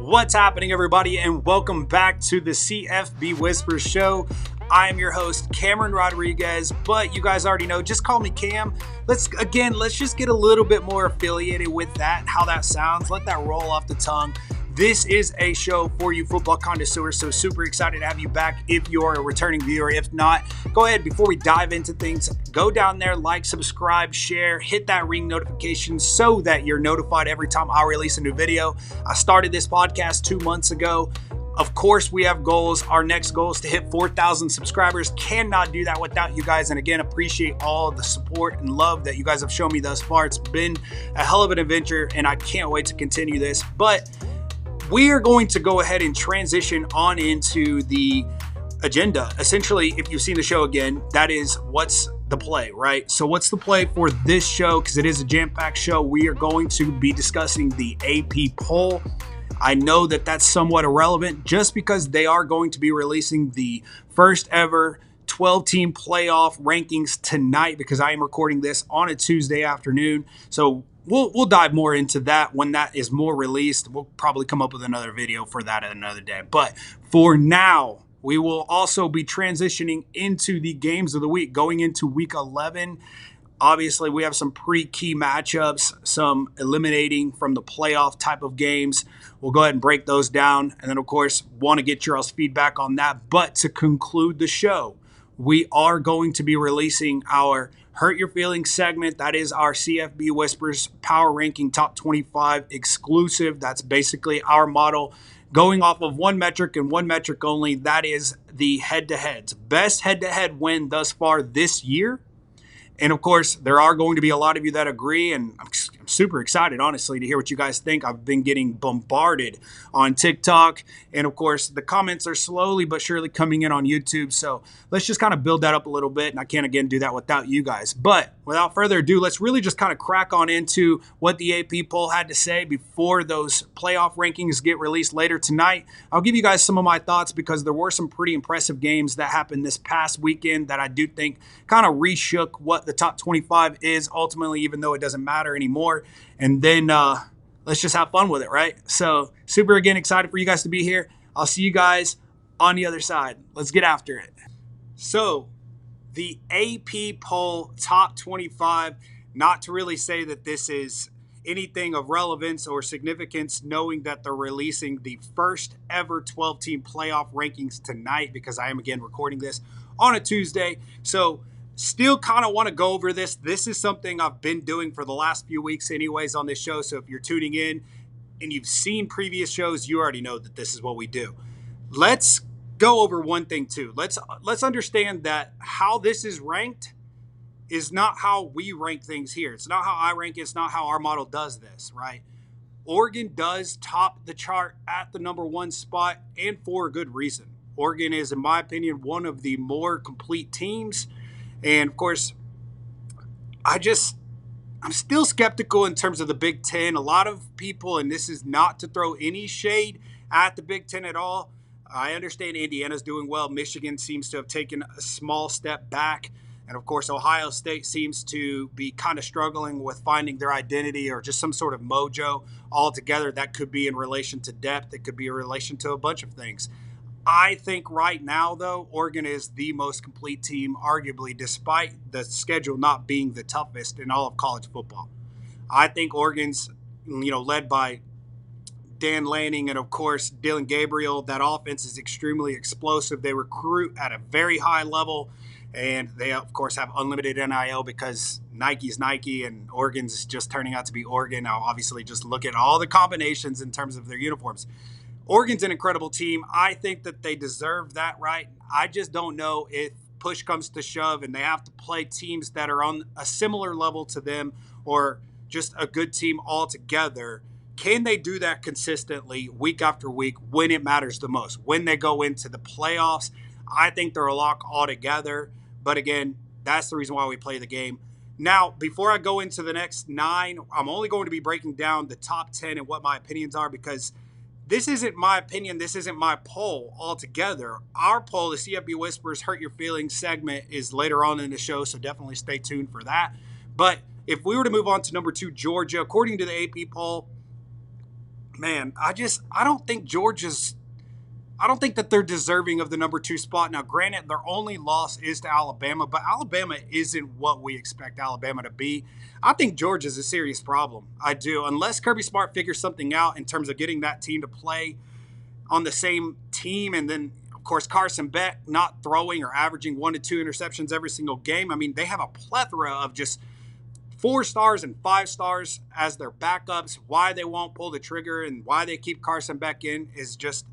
What's happening, everybody, and welcome back to the CFB Whispers show. I am your host, Cameron Rodriguez, but you guys already know, just call me Cam. Let's just get a little bit more affiliated with that, how that sounds. Let that roll off the tongue. This is a show for you football connoisseurs, so super excited to have you back if you're a returning viewer. If not, go ahead, before we dive into things, go down there, like, subscribe, share, hit that ring notification so that you're notified every time I release a new video. I started this podcast 2 months ago. Of course, we have goals. Our next goal is to hit 4,000 subscribers. Cannot do that without you guys. And again, appreciate all the support and love that you guys have shown me thus far. It's been a hell of an adventure, and I can't wait to continue this. But we are going to go ahead and transition on into the agenda. Essentially, if you've seen the show again, that is what's the play, right? So what's the play for this show? Because it is a jam-packed show. We are going to be discussing the AP poll. I know that that's somewhat irrelevant just because they are going to be releasing the first ever 12-team playoff rankings tonight, because I am recording this on a Tuesday afternoon. So we'll dive more into that when that is more released. We'll probably come up with another video for that another day. But for now, we will also be transitioning into the games of the week, going into week 11. Obviously, we have some pretty key matchups, some eliminating from the playoff type of games. We'll go ahead and break those down. And then, of course, want to get your all's feedback on that. But to conclude the show, we are going to be releasing our Hurt Your Feelings segment. That is our CFB Whispers Power Ranking Top 25 exclusive. That's basically our model going off of one metric and one metric only. That is the head-to-heads. Best head-to-head win thus far this year. And, of course, there are going to be a lot of you that agree, and I'm super excited, honestly, to hear what you guys think. I've been getting bombarded on TikTok, and, of course, the comments are slowly but surely coming in on YouTube, so let's just kind of build that up a little bit, and I can't, again, do that without you guys. But without further ado, let's really just kind of crack on into what the AP poll had to say before those playoff rankings get released later tonight. I'll give you guys some of my thoughts because there were some pretty impressive games that happened this past weekend that I do think kind of reshook what the top 25 is ultimately, even though it doesn't matter anymore. And then let's just have fun with it, right? So super, again, excited for you guys to be here. I'll see you guys on the other side. Let's get after it. So the AP poll top 25, not to really say that this is anything of relevance or significance, knowing that they're releasing the first ever 12-team playoff rankings tonight, because I am, again, recording this on a Tuesday. So still kind of want to go over this. This is something I've been doing for the last few weeks anyways on this show. So if you're tuning in and you've seen previous shows, you already know that this is what we do. Let's go over one thing too. Let's understand that how this is ranked is not how we rank things here. It's not how I rank it. It's not how our model does this, right? Oregon does top the chart at the number one spot, and for a good reason. Oregon is, in my opinion, one of the more complete teams. And, of course, I'm still skeptical in terms of the Big Ten. A lot of people, and this is not to throw any shade at the Big Ten at all. I understand Indiana's doing well. Michigan seems to have taken a small step back. And, of course, Ohio State seems to be kind of struggling with finding their identity or just some sort of mojo altogether. That could be in relation to depth. It could be in relation to a bunch of things. I think right now, though, Oregon is the most complete team, arguably, despite the schedule not being the toughest in all of college football. I think Oregon's, led by Dan Lanning and, of course, Dylan Gabriel. That offense is extremely explosive. They recruit at a very high level, and they, of course, have unlimited NIL because Nike's Nike, and Oregon's just turning out to be Oregon. Now, obviously, just look at all the combinations in terms of their uniforms. Oregon's an incredible team. I think that they deserve that right. I just don't know if push comes to shove and they have to play teams that are on a similar level to them or just a good team altogether. Can they do that consistently week after week when it matters the most? When they go into the playoffs, I think they're a lock altogether. But again, that's the reason why we play the game. Now, before I go into the next 9, I'm only going to be breaking down the top 10 and what my opinions are, because this isn't my opinion. This isn't my poll altogether. Our poll, the CFB Whispers Hurt Your Feelings segment, is later on in the show, so definitely stay tuned for that. But if we were to move on to number 2, Georgia, according to the AP poll, Man, I don't think Georgia's I don't think that they're deserving of the number 2 spot. Now, granted, their only loss is to Alabama, but Alabama isn't what we expect Alabama to be. I think Georgia's a serious problem. I do. Unless Kirby Smart figures something out in terms of getting that team to play on the same team, and then, of course, Carson Beck not throwing or averaging 1 to 2 interceptions every single game. I mean, they have a plethora of just 4 stars and 5 stars as their backups. Why they won't pull the trigger and why they keep Carson Beck in is just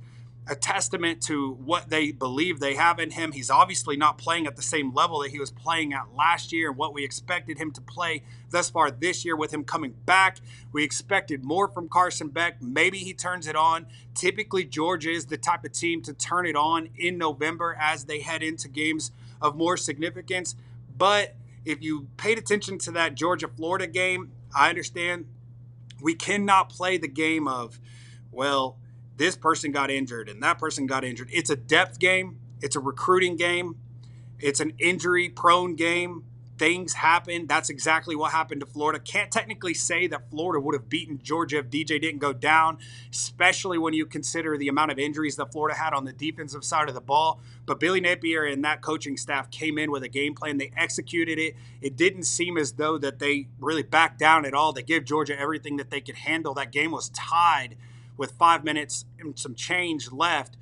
a testament to what they believe they have in him. He's obviously not playing at the same level that he was playing at last year and what we expected him to play thus far this year with him coming back. We expected more from Carson Beck. Maybe he turns it on. Typically, Georgia is the type of team to turn it on in November as they head into games of more significance. But if you paid attention to that Georgia-Florida game, I understand we cannot play the game of, well, this person got injured and that person got injured. It's a depth game. It's a recruiting game. It's an injury-prone game. Things happen. That's exactly what happened to Florida. Can't technically say that Florida would have beaten Georgia if DJ didn't go down, especially when you consider the amount of injuries that Florida had on the defensive side of the ball. But Billy Napier and that coaching staff came in with a game plan. They executed it. It didn't seem as though that they really backed down at all. They gave Georgia everything that they could handle. That game was tied with 5 minutes and some change left.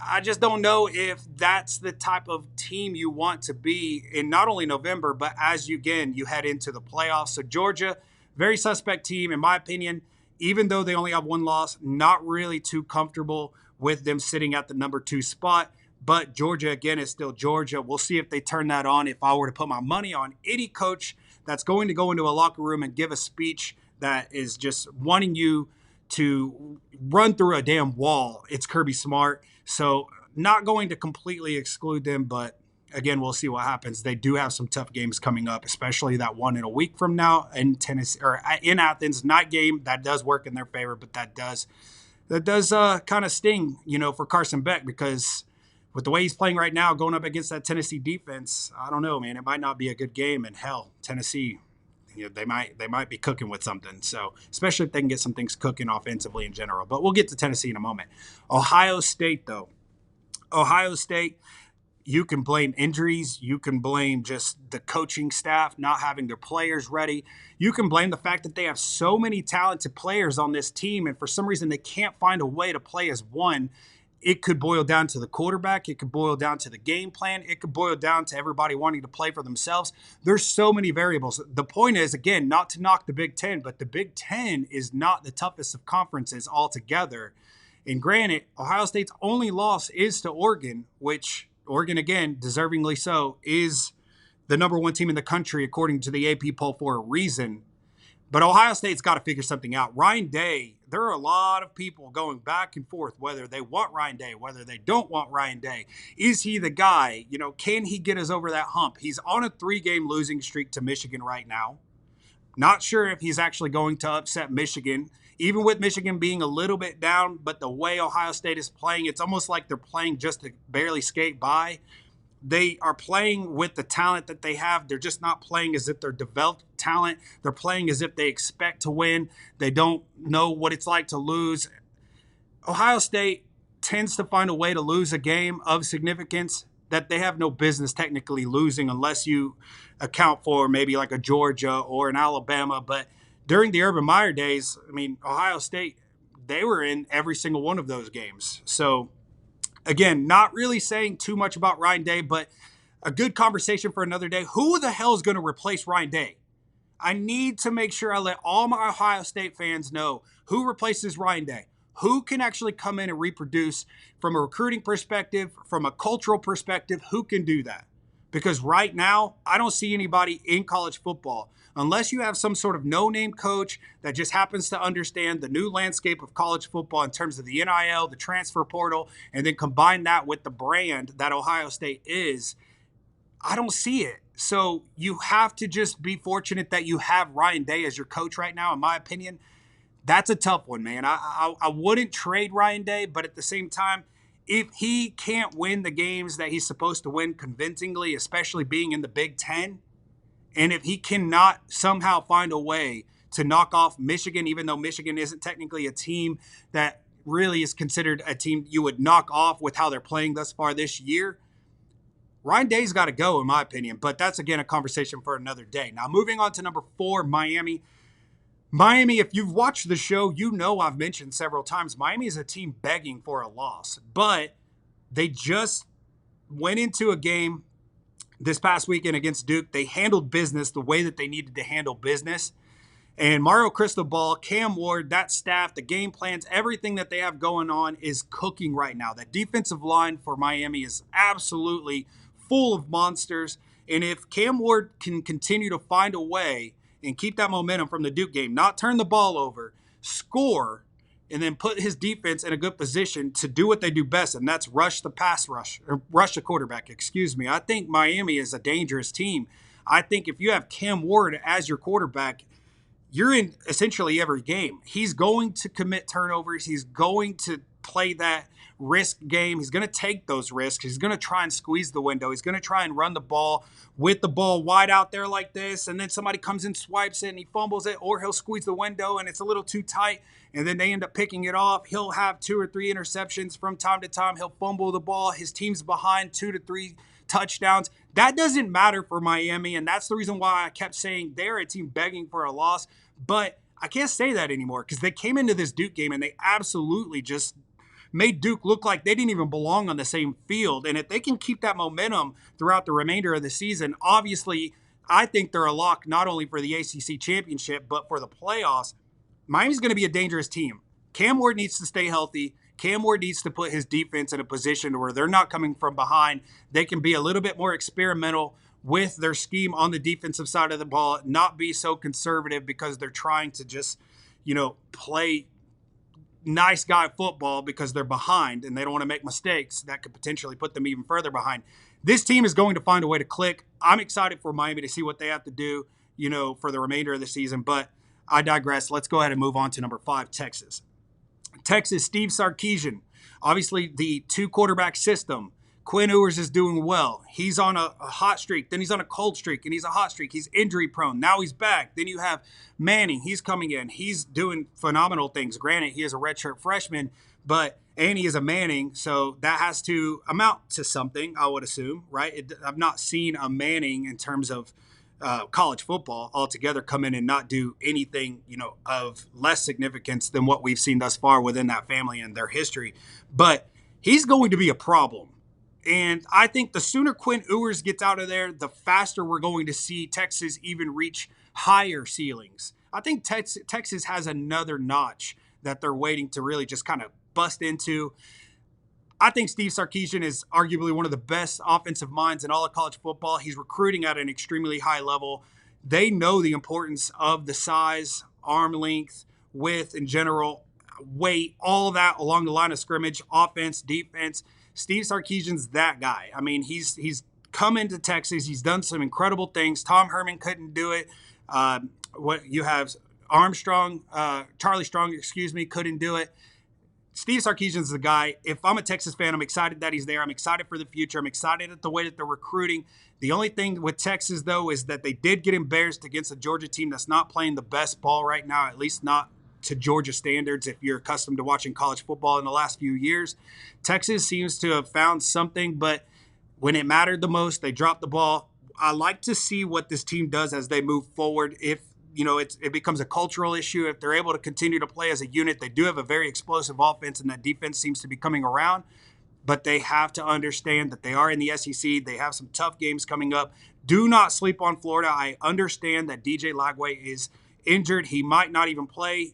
I just don't know if that's the type of team you want to be in not only November, but as you head into the playoffs. So Georgia, very suspect team, in my opinion, even though they only have 1 loss, not really too comfortable with them sitting at the number 2 spot. But Georgia, again, is still Georgia. We'll see if they turn that on. If I were to put my money on any coach that's going to go into a locker room and give a speech that is just wanting you to run through a damn wall, it's Kirby Smart. So not going to completely exclude them, but again, we'll see what happens. They do have some tough games coming up, especially that one in a week from now in Tennessee or in Athens. Night game that does work in their favor, but that does kind of sting, for Carson Beck, because with the way he's playing right now, going up against that Tennessee defense, I don't know, man. It might not be a good game. And hell, Tennessee, they might be cooking with something. So especially if they can get some things cooking offensively in general. But we'll get to Tennessee in a moment. Ohio State, though. Ohio State, you can blame injuries. You can blame just the coaching staff not having their players ready. You can blame the fact that they have so many talented players on this team, and for some reason they can't find a way to play as one. It could boil down to the quarterback. It could boil down to the game plan. It could boil down to everybody wanting to play for themselves. There's so many variables. The point is, again, not to knock the Big Ten, but the Big Ten is not the toughest of conferences altogether. And granted, Ohio State's only loss is to Oregon, which Oregon, again, deservingly so, is the number 1 team in the country, according to the AP poll, for a reason. But Ohio State's got to figure something out. Ryan Day, there are a lot of people going back and forth, whether they want Ryan Day, whether they don't want Ryan Day. Is he the guy? Can he get us over that hump? He's on a 3-game losing streak to Michigan right now. Not sure if he's actually going to upset Michigan, even with Michigan being a little bit down. But the way Ohio State is playing, it's almost like they're playing just to barely skate by. They are playing with the talent that they have. They're just not playing as if they're developed talent. They're playing as if they expect to win. They don't know what it's like to lose. Ohio State tends to find a way to lose a game of significance that they have no business technically losing, unless you account for maybe like a Georgia or an Alabama. But during the Urban Meyer days, Ohio State, they were in every single one of those games. So again, not really saying too much about Ryan Day, but a good conversation for another day. Who the hell is going to replace Ryan Day? I need to make sure I let all my Ohio State fans know who replaces Ryan Day. Who can actually come in and reproduce from a recruiting perspective, from a cultural perspective? Who can do that? Because right now, I don't see anybody in college football, unless you have some sort of no-name coach that just happens to understand the new landscape of college football in terms of the NIL, the transfer portal, and then combine that with the brand that Ohio State is. I don't see it. So you have to just be fortunate that you have Ryan Day as your coach right now, in my opinion. That's a tough one, man. I wouldn't trade Ryan Day, but at the same time, if he can't win the games that he's supposed to win convincingly, especially being in the Big Ten, and if he cannot somehow find a way to knock off Michigan, even though Michigan isn't technically a team that really is considered a team you would knock off with how they're playing thus far this year. Ryan Day's got to go, in my opinion, but that's, again, a conversation for another day. Now, moving on to number 4, Miami. Miami, if you've watched the show, you know I've mentioned several times, Miami is a team begging for a loss, but they just went into a game this past weekend against Duke. They handled business the way that they needed to handle business. And Mario Cristobal, Cam Ward, that staff, the game plans, everything that they have going on is cooking right now. That defensive line for Miami is absolutely full of monsters. And if Cam Ward can continue to find a way and keep that momentum from the Duke game, not turn the ball over, score, and then put his defense in a good position to do what they do best, and that's rush the quarterback, I think Miami is a dangerous team. I think if you have Cam Ward as your quarterback, you're in essentially every game. He's going to commit turnovers. He's going to play that risk game. He's going to take those risks. He's going to try and squeeze the window. He's going to try and run the ball with the ball wide out there like this, and then somebody comes and swipes it and he fumbles it, or he'll squeeze the window and it's a little too tight, and then they end up picking it off. He'll have 2 or 3 interceptions from time to time. He'll fumble the ball. His team's behind 2 to 3 touchdowns. That doesn't matter for Miami, and that's the reason why I kept saying they're a team begging for a loss. But I can't say that anymore because they came into this Duke game and they absolutely just made Duke look like they didn't even belong on the same field. And if they can keep that momentum throughout the remainder of the season, obviously, I think they're a lock not only for the ACC championship, but for the playoffs. Miami's going to be a dangerous team. Cam Ward needs to stay healthy. Cam Ward needs to put his defense in a position where they're not coming from behind. They can be a little bit more experimental with their scheme on the defensive side of the ball, not be so conservative because they're trying to just, play nice guy football because they're behind and they don't want to make mistakes that could potentially put them even further behind. This team is going to find a way to click. I'm excited for Miami to see what they have to do, for the remainder of the season, but I digress. Let's go ahead and move on to number 5, Texas. Texas, Steve Sarkisian, obviously the 2-quarterback system. Quinn Ewers is doing well. He's on a hot streak. Then he's on a cold streak, and he's a hot streak. He's injury prone. Now he's back. Then you have Manning. He's coming in. He's doing phenomenal things. Granted, he is a redshirt freshman, and he is a Manning, so that has to amount to something, I would assume, right? I've not seen a Manning in terms of college football altogether come in and not do anything, of less significance than what we've seen thus far within that family and their history. But he's going to be a problem. And I think the sooner Quinn Ewers gets out of there, the faster we're going to see Texas even reach higher ceilings. I think Texas has another notch that they're waiting to really just kind of bust into. I think Steve Sarkisian is arguably one of the best offensive minds in all of college football. He's recruiting at an extremely high level. They know the importance of the size, arm length, width in general, weight, all that along the line of scrimmage, offense, defense. Steve Sarkisian's that guy. I mean, he's come into Texas. He's done some incredible things. Tom Herman couldn't do it. What you have Charlie Strong, couldn't do it. Steve Sarkisian's the guy. If I'm a Texas fan, I'm excited that he's there. I'm excited for the future. I'm excited at the way that they're recruiting. The only thing with Texas, though, is that they did get embarrassed against a Georgia team that's not playing the best ball right now, at least not to Georgia standards if you're accustomed to watching college football in the last few years. Texas seems to have found something, but when it mattered the most, they dropped the ball. I like to see what this team does as they move forward. If it becomes a cultural issue, if they're able to continue to play as a unit. They do have a very explosive offense, and that defense seems to be coming around. But they have to understand that they are in the SEC. They have some tough games coming up. Do not sleep on Florida. I understand that DJ Lagway is injured. He might not even play.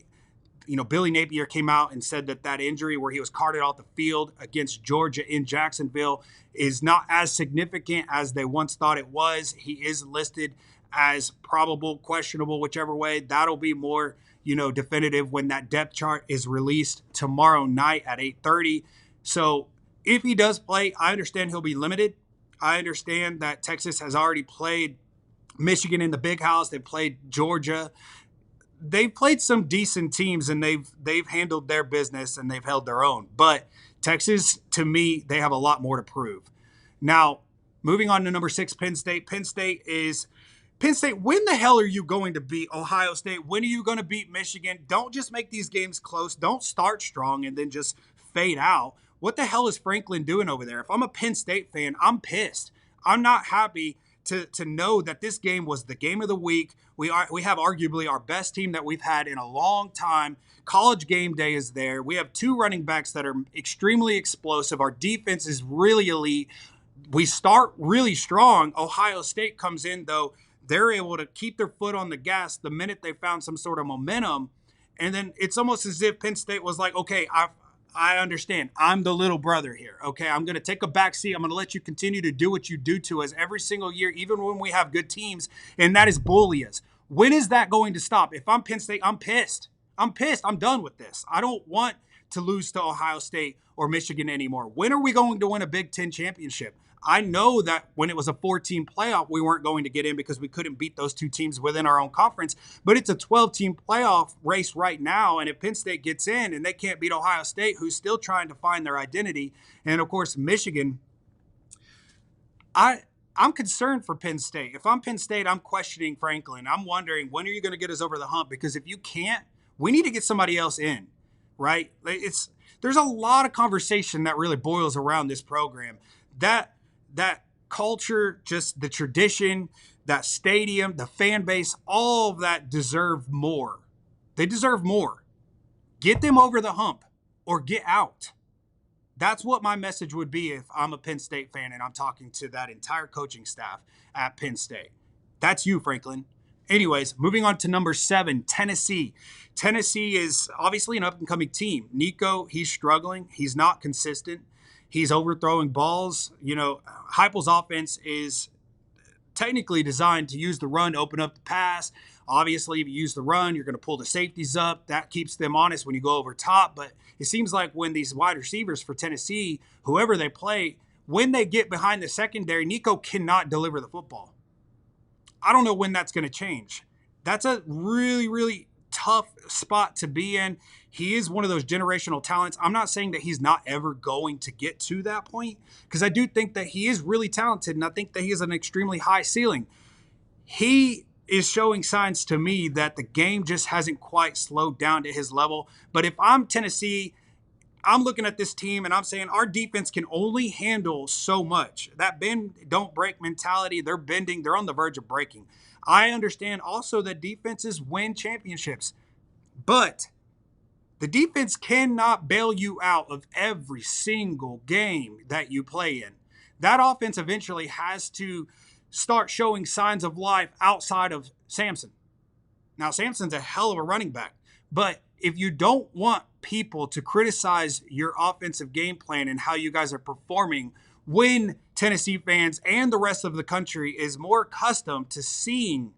Billy Napier came out and said that injury where he was carted off the field against Georgia in Jacksonville is not as significant as they once thought it was. He is listed as probable, questionable, whichever way. That'll be more, definitive when that depth chart is released tomorrow night at 8:30. So if he does play, I understand he'll be limited. I understand that Texas has already played Michigan in the Big House. They played Georgia. They've played some decent teams, and they've handled their business and they've held their own. But Texas, to me, they have a lot more to prove. Now, moving on to number 6, Penn State. Penn State Penn State, when the hell are you going to beat Ohio State? When are you going to beat Michigan? Don't just make these games close. Don't start strong and then just fade out. What the hell is Franklin doing over there? If I'm a Penn State fan, I'm pissed. I'm not happy to know that this game was the game of the week. We have arguably our best team that we've had in a long time. College game day is there. We have two running backs that are extremely explosive. Our defense is really elite. We start really strong. Ohio State comes in, though. They're able to keep their foot on the gas the minute they found some sort of momentum. And then it's almost as if Penn State was like, okay, I understand. I'm the little brother here. Okay, I'm going to take a back seat. I'm going to let you continue to do what you do to us every single year, even when we have good teams, and that is bully us. When is that going to stop? If I'm Penn State, I'm pissed. I'm pissed. I'm done with this. I don't want to lose to Ohio State or Michigan anymore. When are we going to win a Big Ten championship? I know that when it was a 4-team playoff, we weren't going to get in because we couldn't beat those two teams within our own conference. But it's a 12-team playoff race right now. And if Penn State gets in and they can't beat Ohio State, who's still trying to find their identity, and of course, Michigan, I'm concerned for Penn State. If I'm Penn State, I'm questioning Franklin. I'm wondering, when are you going to get us over the hump? Because if you can't, we need to get somebody else in, right? There's a lot of conversation that really boils around this program. That culture, just the tradition, that stadium, the fan base, all of that deserve more. They deserve more. Get them over the hump or get out. That's what my message would be if I'm a Penn State fan and I'm talking to that entire coaching staff at Penn State. That's you, Franklin. Anyways, moving on to number 7, Tennessee. Tennessee is obviously an up-and-coming team. Nico, he's struggling. He's not consistent. He's overthrowing balls. Heupel's offense is technically designed to use the run to open up the pass. Obviously, if you use the run, you're going to pull the safeties up. That keeps them honest when you go over top. But it seems like when these wide receivers for Tennessee, whoever they play, when they get behind the secondary, Nico cannot deliver the football. I don't know when that's going to change. That's a really, really tough spot to be in. He is one of those generational talents. I'm not saying that he's not ever going to get to that point, because I do think that he is really talented, and I think that he has an extremely high ceiling. He is showing signs to me that the game just hasn't quite slowed down to his level. But if I'm Tennessee, I'm looking at this team and I'm saying our defense can only handle so much. That bend, don't break mentality, they're bending, they're on the verge of breaking. I understand also that defenses win championships, but the defense cannot bail you out of every single game that you play in. That offense eventually has to start showing signs of life outside of Samson. Now, Samson's a hell of a running back, but if you don't want people to criticize your offensive game plan and how you guys are performing when Tennessee fans and the rest of the country is more accustomed to seeing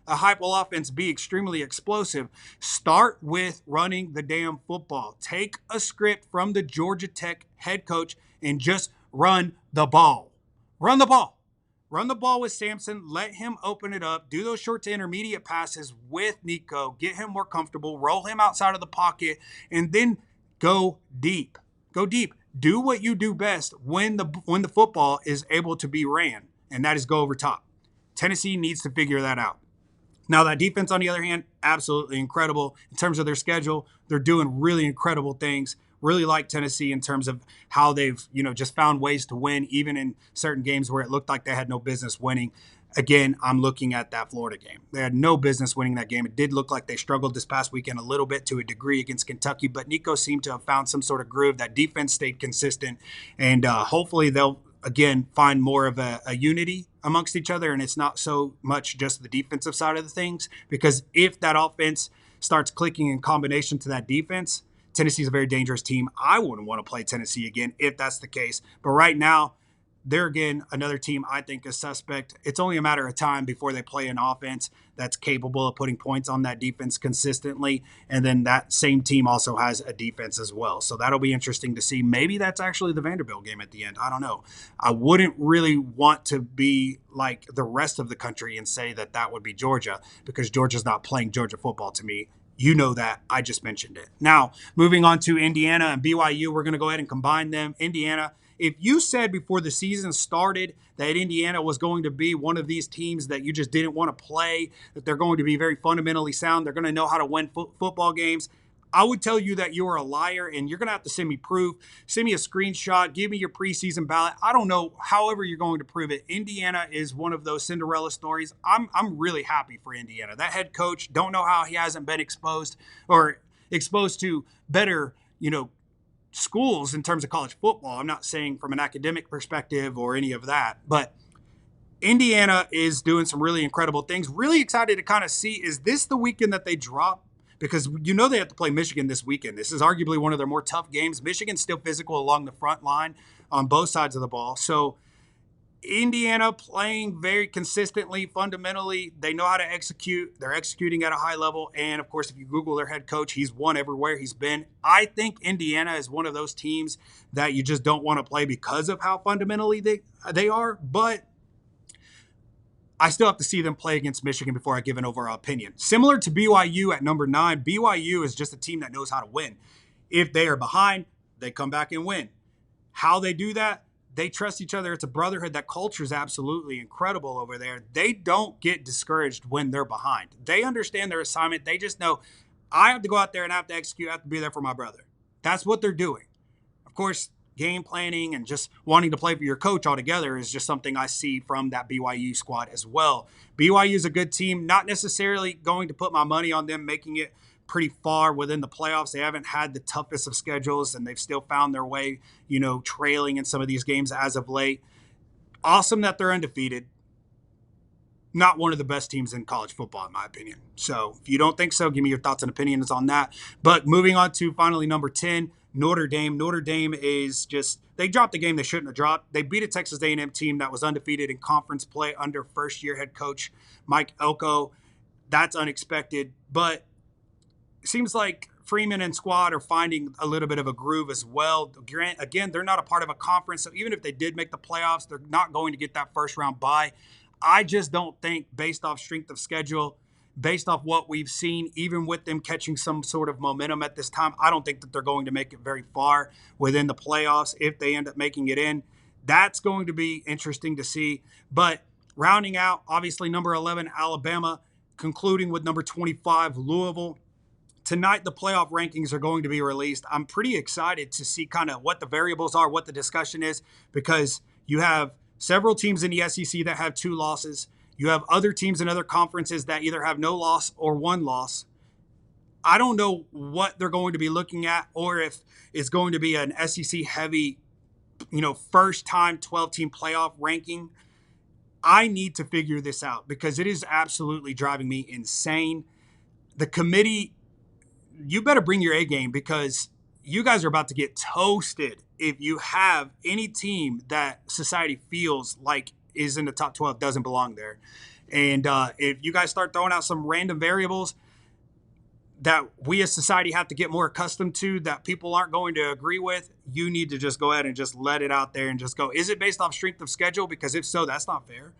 a Heupel offense be extremely explosive, start with running the damn football. Take a script from the Georgia Tech head coach and just run the ball. Run the ball. Run the ball with Samson. Let him open it up. Do those short to intermediate passes with Nico. Get him more comfortable. Roll him outside of the pocket. And then go deep. Go deep. Do what you do best when the football is able to be ran, and that is go over top. Tennessee needs to figure that out. Now, that defense, on the other hand, absolutely incredible. In terms of their schedule, they're doing really incredible things. Really like Tennessee in terms of how they've, just found ways to win, even in certain games where it looked like they had no business winning. Again, I'm looking at that Florida game. They had no business winning that game. It did look like they struggled this past weekend a little bit to a degree against Kentucky, but Nico seemed to have found some sort of groove. That defense stayed consistent, and hopefully they'll, again, find more of a unity amongst each other, and it's not so much just the defensive side of the things, because if that offense starts clicking in combination to that defense, Tennessee's a very dangerous team. I wouldn't want to play Tennessee again if that's the case. But right now, they're, again, another team I think is suspect. It's only a matter of time before they play an offense that's capable of putting points on that defense consistently. And then that same team also has a defense as well. So that'll be interesting to see. Maybe that's actually the Vanderbilt game at the end. I don't know. I wouldn't really want to be like the rest of the country and say that that would be Georgia, because Georgia's not playing Georgia football to me. You know that. I just mentioned it. Now, moving on to Indiana and BYU, we're going to go ahead and combine them. Indiana If you said before the season started that Indiana was going to be one of these teams that you just didn't want to play, that they're going to be very fundamentally sound, they're going to know how to win football games, I would tell you that you are a liar, and you're going to have to send me proof. Send me a screenshot. Give me your preseason ballot. I don't know. However you're going to prove it. Indiana is one of those Cinderella stories. I'm really happy for Indiana. That head coach, don't know how he hasn't been exposed to better, schools in terms of college football. I'm not saying from an academic perspective or any of that, but Indiana is doing some really incredible things. Really excited to kind of see, is this the weekend that they drop? Because they have to play Michigan this weekend. This is arguably one of their more tough games. Michigan's still physical along the front line on both sides of the ball. So Indiana playing very consistently, fundamentally. They know how to execute. They're executing at a high level. And, of course, if you Google their head coach, he's won everywhere he's been. I think Indiana is one of those teams that you just don't want to play because of how fundamentally they are. But I still have to see them play against Michigan before I give an overall opinion. Similar to BYU at number 9, BYU is just a team that knows how to win. If they are behind, they come back and win. How they do that? They trust each other. It's a brotherhood. That culture is absolutely incredible over there. They don't get discouraged when they're behind. They understand their assignment. They just know, I have to go out there and I have to execute. I have to be there for my brother. That's what they're doing. Of course, game planning and just wanting to play for your coach altogether is just something I see from that BYU squad as well. BYU is a good team, not necessarily going to put my money on them making it pretty far within the playoffs. They haven't had the toughest of schedules, and they've still found their way, trailing in some of these games as of late. Awesome that they're undefeated. Not one of the best teams in college football, in my opinion. So if you don't think so, give me your thoughts and opinions on that. But moving on to finally number 10, Notre Dame. Notre Dame is just, they dropped the game they shouldn't have dropped. They beat a Texas A&M team that was undefeated in conference play under first-year head coach Mike Elko. That's unexpected. But it seems like Freeman and squad are finding a little bit of a groove as well. Again, they're not a part of a conference, so even if they did make the playoffs, they're not going to get that first-round bye. I just don't think, based off strength of schedule, based off what we've seen, even with them catching some sort of momentum at this time, I don't think that they're going to make it very far within the playoffs if they end up making it in. That's going to be interesting to see. But rounding out, obviously, number 11, Alabama, concluding with number 25, Louisville. Tonight, the playoff rankings are going to be released. I'm pretty excited to see kind of what the variables are, what the discussion is, because you have several teams in the SEC that have 2 losses. You have other teams in other conferences that either have no loss or 1 loss. I don't know what they're going to be looking at, or if it's going to be an SEC heavy, first time 12-team playoff ranking. I need to figure this out because it is absolutely driving me insane. The committee, you better bring your A game because you guys are about to get toasted if you have any team that society feels like is in the top 12 doesn't belong there. And if you guys start throwing out some random variables that we as society have to get more accustomed to that people aren't going to agree with, you need to just go ahead and just let it out there and just go, is it based off strength of schedule? Because if so, that's not fair.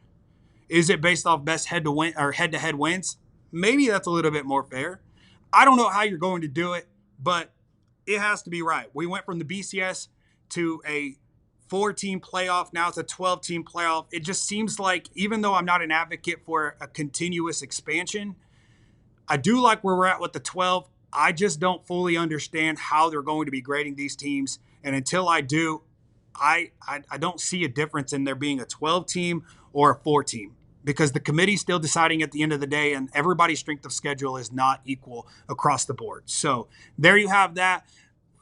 Is it based off best head-to-head wins? Maybe that's a little bit more fair. I don't know how you're going to do it, but it has to be right. We went from the BCS to a 4-team playoff. Now it's a 12-team playoff. It just seems like, even though I'm not an advocate for a continuous expansion, I do like where we're at with the 12. I just don't fully understand how they're going to be grading these teams. And until I do, I don't see a difference in there being a 12-team or a 4-team, because the committee's still deciding at the end of the day, and everybody's strength of schedule is not equal across the board. So there you have that.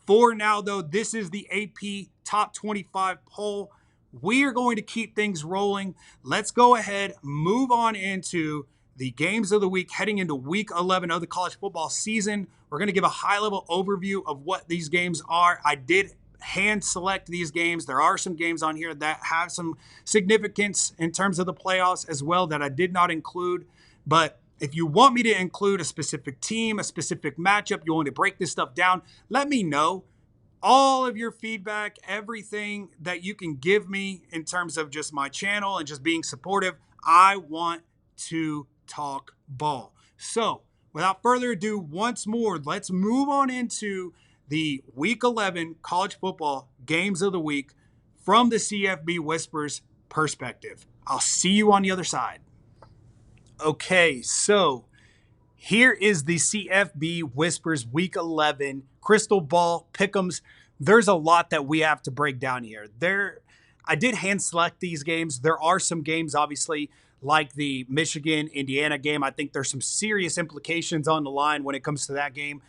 For now, though, this is the AP Top 25 poll. We are going to keep things rolling. Let's go ahead, move on into the games of the week, heading into week 11 of the college football season. We're going to give a high-level overview of what these games are. I did hand select these games. There are some games on here that have some significance in terms of the playoffs as well that I did not include. But if you want me to include a specific team, a specific matchup, you want to break this stuff down, let me know. All of your feedback, everything that you can give me in terms of just my channel and just being supportive, I want to talk ball. So without further ado, once more, let's move on into the Week 11 college football games of the week. from the CFB Whispers perspective. I'll see you on the other side. Okay, so here is the CFB Whispers Week 11 Crystal Ball Pick'ems. There's a lot that we have to break down here. I did hand select these games. There are some games, obviously, like the Michigan-Indiana game. I think there's some serious implications on the line when it comes to that game.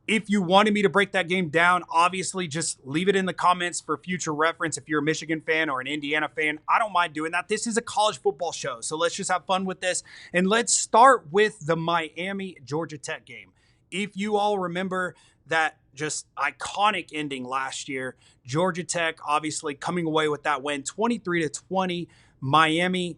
If you wanted me to break that game down, obviously just leave it in the comments for future reference. If you're a Michigan fan or an Indiana fan, I don't mind doing that. This is a college football show, so let's just have fun with this. And let's start with the Miami-Georgia Tech game. If you all remember that just iconic ending last year, Georgia Tech obviously coming away with that win, 23-20. Miami,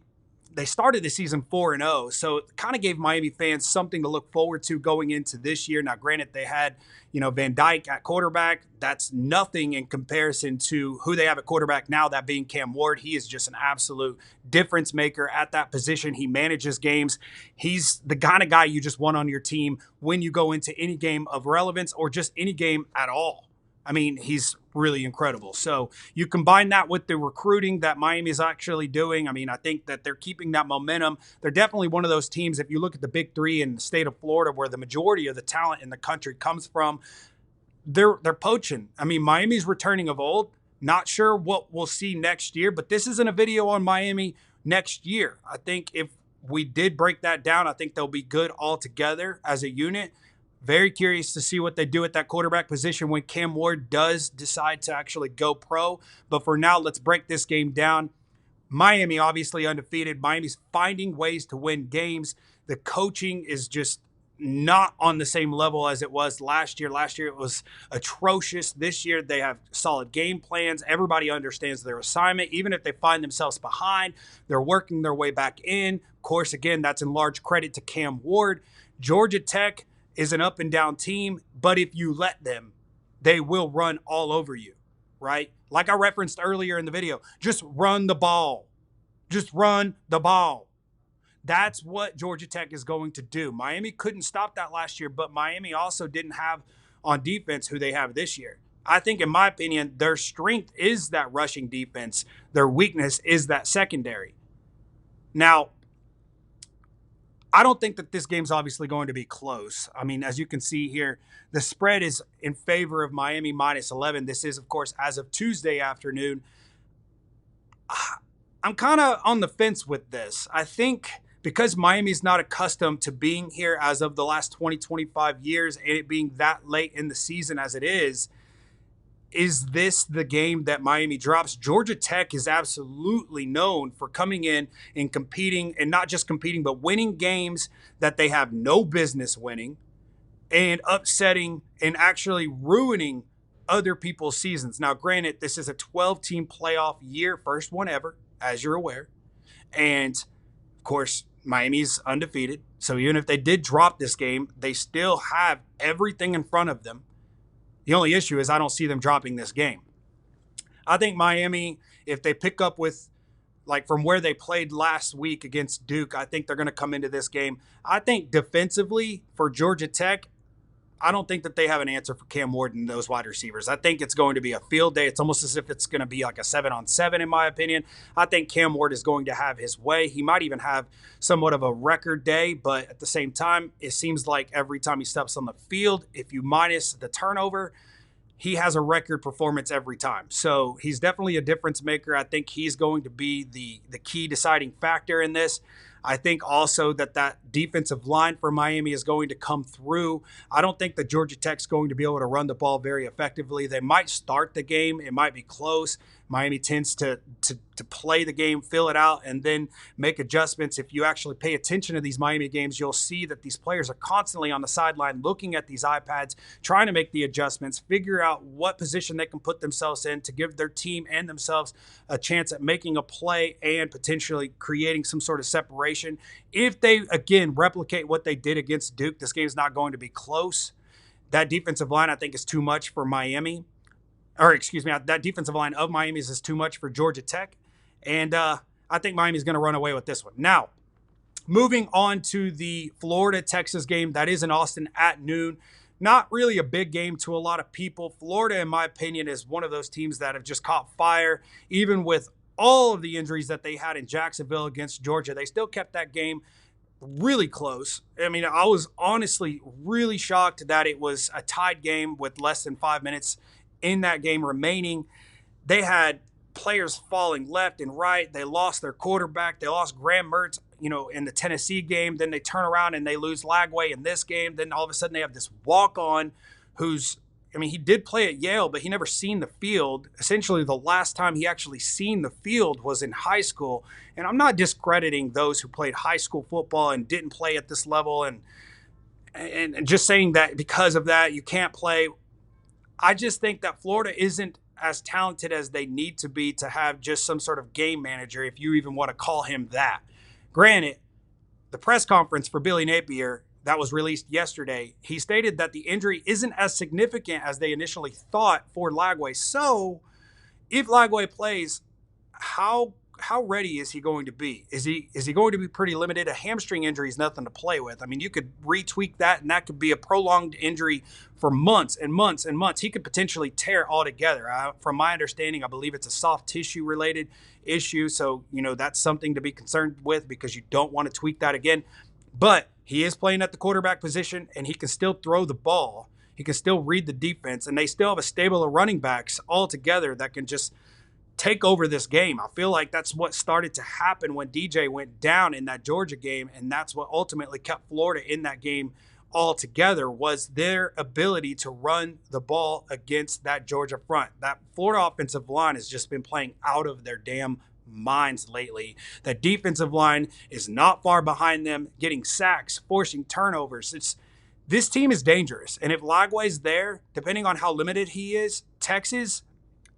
they started the season 4-0, so it kind of gave Miami fans something to look forward to going into this year. Now, granted, they had, Van Dyke at quarterback. That's nothing in comparison to who they have at quarterback now, that being Cam Ward. He is just an absolute difference maker at that position. He manages games. He's the kind of guy you just want on your team when you go into any game of relevance or just any game at all. I mean, he's really incredible. So you combine that with the recruiting that Miami is actually doing. I mean, I think that they're keeping that momentum. They're definitely one of those teams, if you look at the big three in the state of Florida, where the majority of the talent in the country comes from, they're poaching. I mean, Miami's returning of old. Not sure what we'll see next year, but this isn't a video on Miami next year. I think if we did break that down, I think they'll be good all together as a unit. Very curious to see what they do at that quarterback position when Cam Ward does decide to actually go pro. But for now, let's break this game down. Miami obviously undefeated. Miami's finding ways to win games. The coaching is just not on the same level as it was last year. Last year it was atrocious. This year they have solid game plans. Everybody understands their assignment. Even if they find themselves behind, they're working their way back in. Of course, again, that's in large credit to Cam Ward. Georgia Tech is an up and down team, but if you let them, they will run all over you, right? Like I referenced earlier in the video, just run the ball. Just run the ball. That's what Georgia Tech is going to do. Miami couldn't stop that last year, but Miami also didn't have on defense who they have this year. I think, in my opinion, their strength is that rushing defense. Their weakness is that secondary. Now, I don't think that this game's obviously going to be close. I mean, as you can see here, the spread is in favor of Miami -11. This is, of course, as of Tuesday afternoon. I'm kind of on the fence with this. I think because Miami's not accustomed to being here as of the last 20, 25 years and it being that late in the season as it is this the game that Miami drops? Georgia Tech is absolutely known for coming in and competing, and not just competing, but winning games that they have no business winning and upsetting and actually ruining other people's seasons. Now, granted, this is a 12-team playoff year, first one ever, as you're aware. And, of course, Miami's undefeated. So even if they did drop this game, they still have everything in front of them. The only issue is I don't see them dropping this game. I think Miami, if they pick up with, like, from where they played last week against Duke, I think they're going to come into this game. I think defensively for Georgia Tech, I don't think that they have an answer for Cam Ward and those wide receivers. I think it's going to be a field day. It's almost as if it's going to be like a 7-on-7, in my opinion. I think Cam Ward is going to have his way. He might even have somewhat of a record day, but at the same time, it seems like every time he steps on the field, if you minus the turnover, he has a record performance every time. So he's definitely a difference maker. I think he's going to be the key deciding factor in this. I think also that defensive line for Miami is going to come through. I don't think that Georgia Tech's going to be able to run the ball very effectively. They might start the game. It might be close. Miami tends to play the game, fill it out, and then make adjustments. If you actually pay attention to these Miami games, you'll see that these players are constantly on the sideline looking at these iPads, trying to make the adjustments, figure out what position they can put themselves in to give their team and themselves a chance at making a play and potentially creating some sort of separation. If they, again, replicate what they did against Duke, this game's not going to be close. That defensive line, I think, is too much for Miami. Or, excuse me, that defensive line of Miami's is too much for Georgia Tech. And I think Miami's going to run away with this one. Now, moving on to the Florida-Texas game. That is in Austin at noon. not really a big game to a lot of people. Florida, in my opinion, is one of those teams that have just caught fire, even with all of the injuries that they had in Jacksonville against Georgia. They still kept that game really close. I mean, I was honestly really shocked that it was a tied game with less than 5 minutes in that game remaining. They had players falling left and right. They lost their quarterback. They lost Graham Mertz, in the Tennessee game. Then they turn around and they lose Lagway in this game. Then all of a sudden they have this walk-on he did play at Yale, but he never seen the field. Essentially, the last time he actually seen the field was in high school. And I'm not discrediting those who played high school football and didn't play at this level and just saying that because of that you can't play. I just think that Florida isn't as talented as they need to be to have just some sort of game manager, if you even want to call him that. Granted, the press conference for Billy Napier that was released yesterday, he stated that the injury isn't as significant as they initially thought for Lagway. So if Lagway plays, how ready is he going to be? Is he going to be pretty limited? A hamstring injury is nothing to play with. I mean, you could retweak that, and that could be a prolonged injury for months and months and months. He could potentially tear altogether. From my understanding, I believe it's a soft tissue related issue. So, that's something to be concerned with because you don't want to tweak that again. But he is playing at the quarterback position, and he can still throw the ball. He can still read the defense, and they still have a stable of running backs altogether that can just take over this game. I feel like that's what started to happen when DJ went down in that Georgia game, and that's what ultimately kept Florida in that game altogether, was their ability to run the ball against that Georgia front. That Florida offensive line has just been playing out of their damn minds lately. The defensive line is not far behind them, getting sacks, forcing turnovers. This team is dangerous, and if Lagway's there, depending on how limited he is, Texas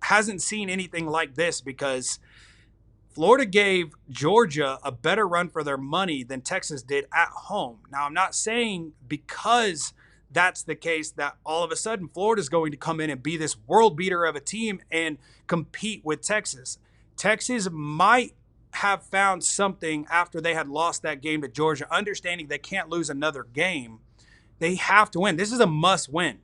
hasn't seen anything like this because Florida gave Georgia a better run for their money than Texas did at home. Now, I'm not saying because that's the case that all of a sudden Florida's going to come in and be this world beater of a team and compete with Texas. Texas might have found something after they had lost that game to Georgia, understanding they can't lose another game. They have to win. This is a must win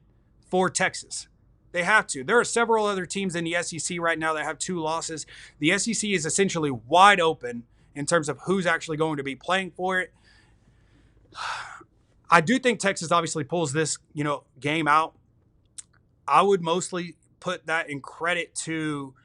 for Texas. They have to. There are several other teams in the SEC right now that have 2 losses. The SEC is essentially wide open in terms of who's actually going to be playing for it. I do think Texas obviously pulls this, game out. I would mostly put that in credit to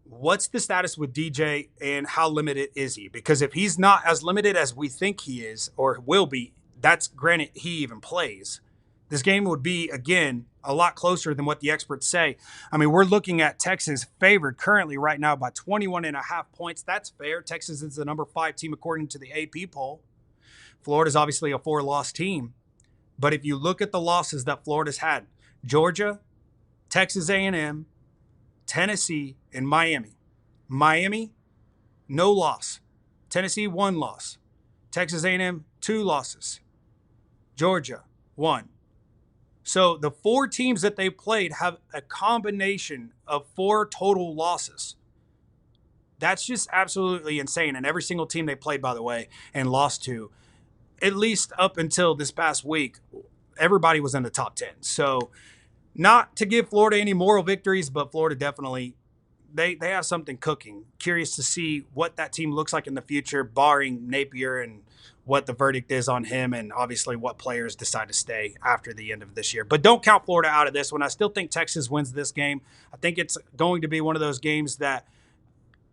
what's the status with DJ and how limited is he? Because if he's not as limited as we think he is or will be, that's granted he even plays. This game would be, again, a lot closer than what the experts say. I mean, we're looking at Texas favored currently right now by 21.5 points. That's fair. Texas is the number 5 team according to the AP poll. Florida's obviously a 4-loss team. But if you look at the losses that Florida's had, Georgia, Texas A&M, Tennessee, and Miami. Miami, no loss. Tennessee, 1 loss. Texas A&M, 2 losses. Georgia, 1. So the 4 teams that they played have a combination of 4 total losses. That's just absolutely insane. And every single team they played, by the way, and lost to, at least up until this past week, everybody was in the top 10. So not to give Florida any moral victories, but Florida definitely, they have something cooking. Curious to see what that team looks like in the future, barring Napier and what the verdict is on him, and obviously what players decide to stay after the end of this year. But don't count Florida out of this one. I still think Texas wins this game. I think it's going to be one of those games that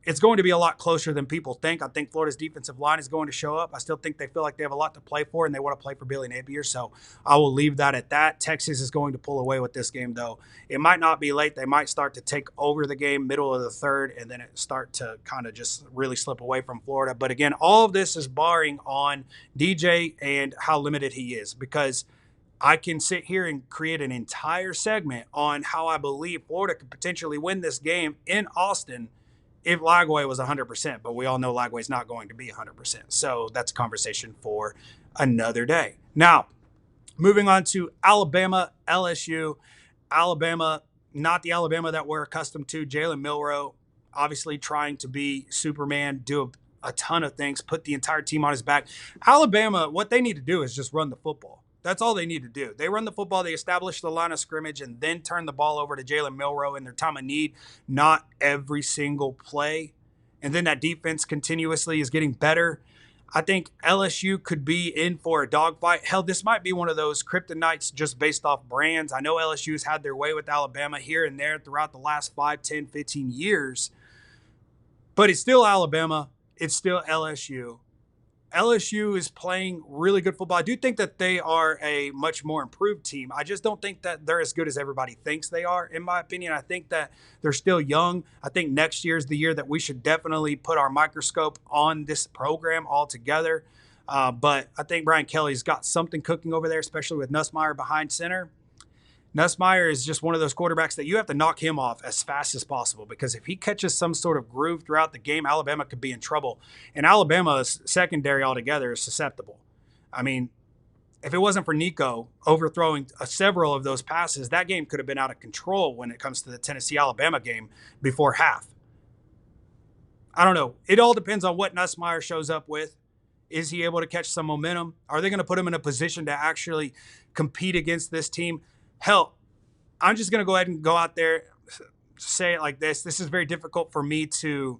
it's going to be a lot closer than people think. I think Florida's defensive line is going to show up. I still think they feel like they have a lot to play for, and they want to play for Billy Napier. So I will leave that at that. Texas is going to pull away with this game, though. It might not be late. They might start to take over the game middle of the third, and then it start to kind of just really slip away from Florida. But again, all of this is barring on DJ and how limited he is, because I can sit here and create an entire segment on how I believe Florida could potentially win this game in Austin if Lagway was 100%, but we all know Lagway's not going to be 100%. So that's a conversation for another day. Now, moving on to Alabama, LSU. Alabama, not the Alabama that we're accustomed to. Jalen Milroe, obviously trying to be Superman, do a ton of things, put the entire team on his back. Alabama, what they need to do is just run the football. That's all they need to do. They run the football, they establish the line of scrimmage, and then turn the ball over to Jalen Milroe in their time of need, not every single play. And then that defense continuously is getting better. I think LSU could be in for a dogfight. Hell, this might be one of those kryptonites just based off brands. I know LSU's had their way with Alabama here and there throughout the last 5, 10, 15 years, but it's still Alabama. It's still LSU. LSU is playing really good football. I do think that they are a much more improved team. I just don't think that they're as good as everybody thinks they are, in my opinion. I think that they're still young. I think next year is the year that we should definitely put our microscope on this program altogether. But I think Brian Kelly's got something cooking over there, especially with Nussmeier behind center. Nussmeier is just one of those quarterbacks that you have to knock him off as fast as possible, because if he catches some sort of groove throughout the game, Alabama could be in trouble. And Alabama's secondary altogether is susceptible. I mean, if it wasn't for Nico overthrowing several of those passes, that game could have been out of control when it comes to the Tennessee-Alabama game before half. I don't know. It all depends on what Nussmeier shows up with. Is he able to catch some momentum? Are they going to put him in a position to actually compete against this team? Hell, I'm just going to go ahead and go out there, say it like this. This is very difficult for me to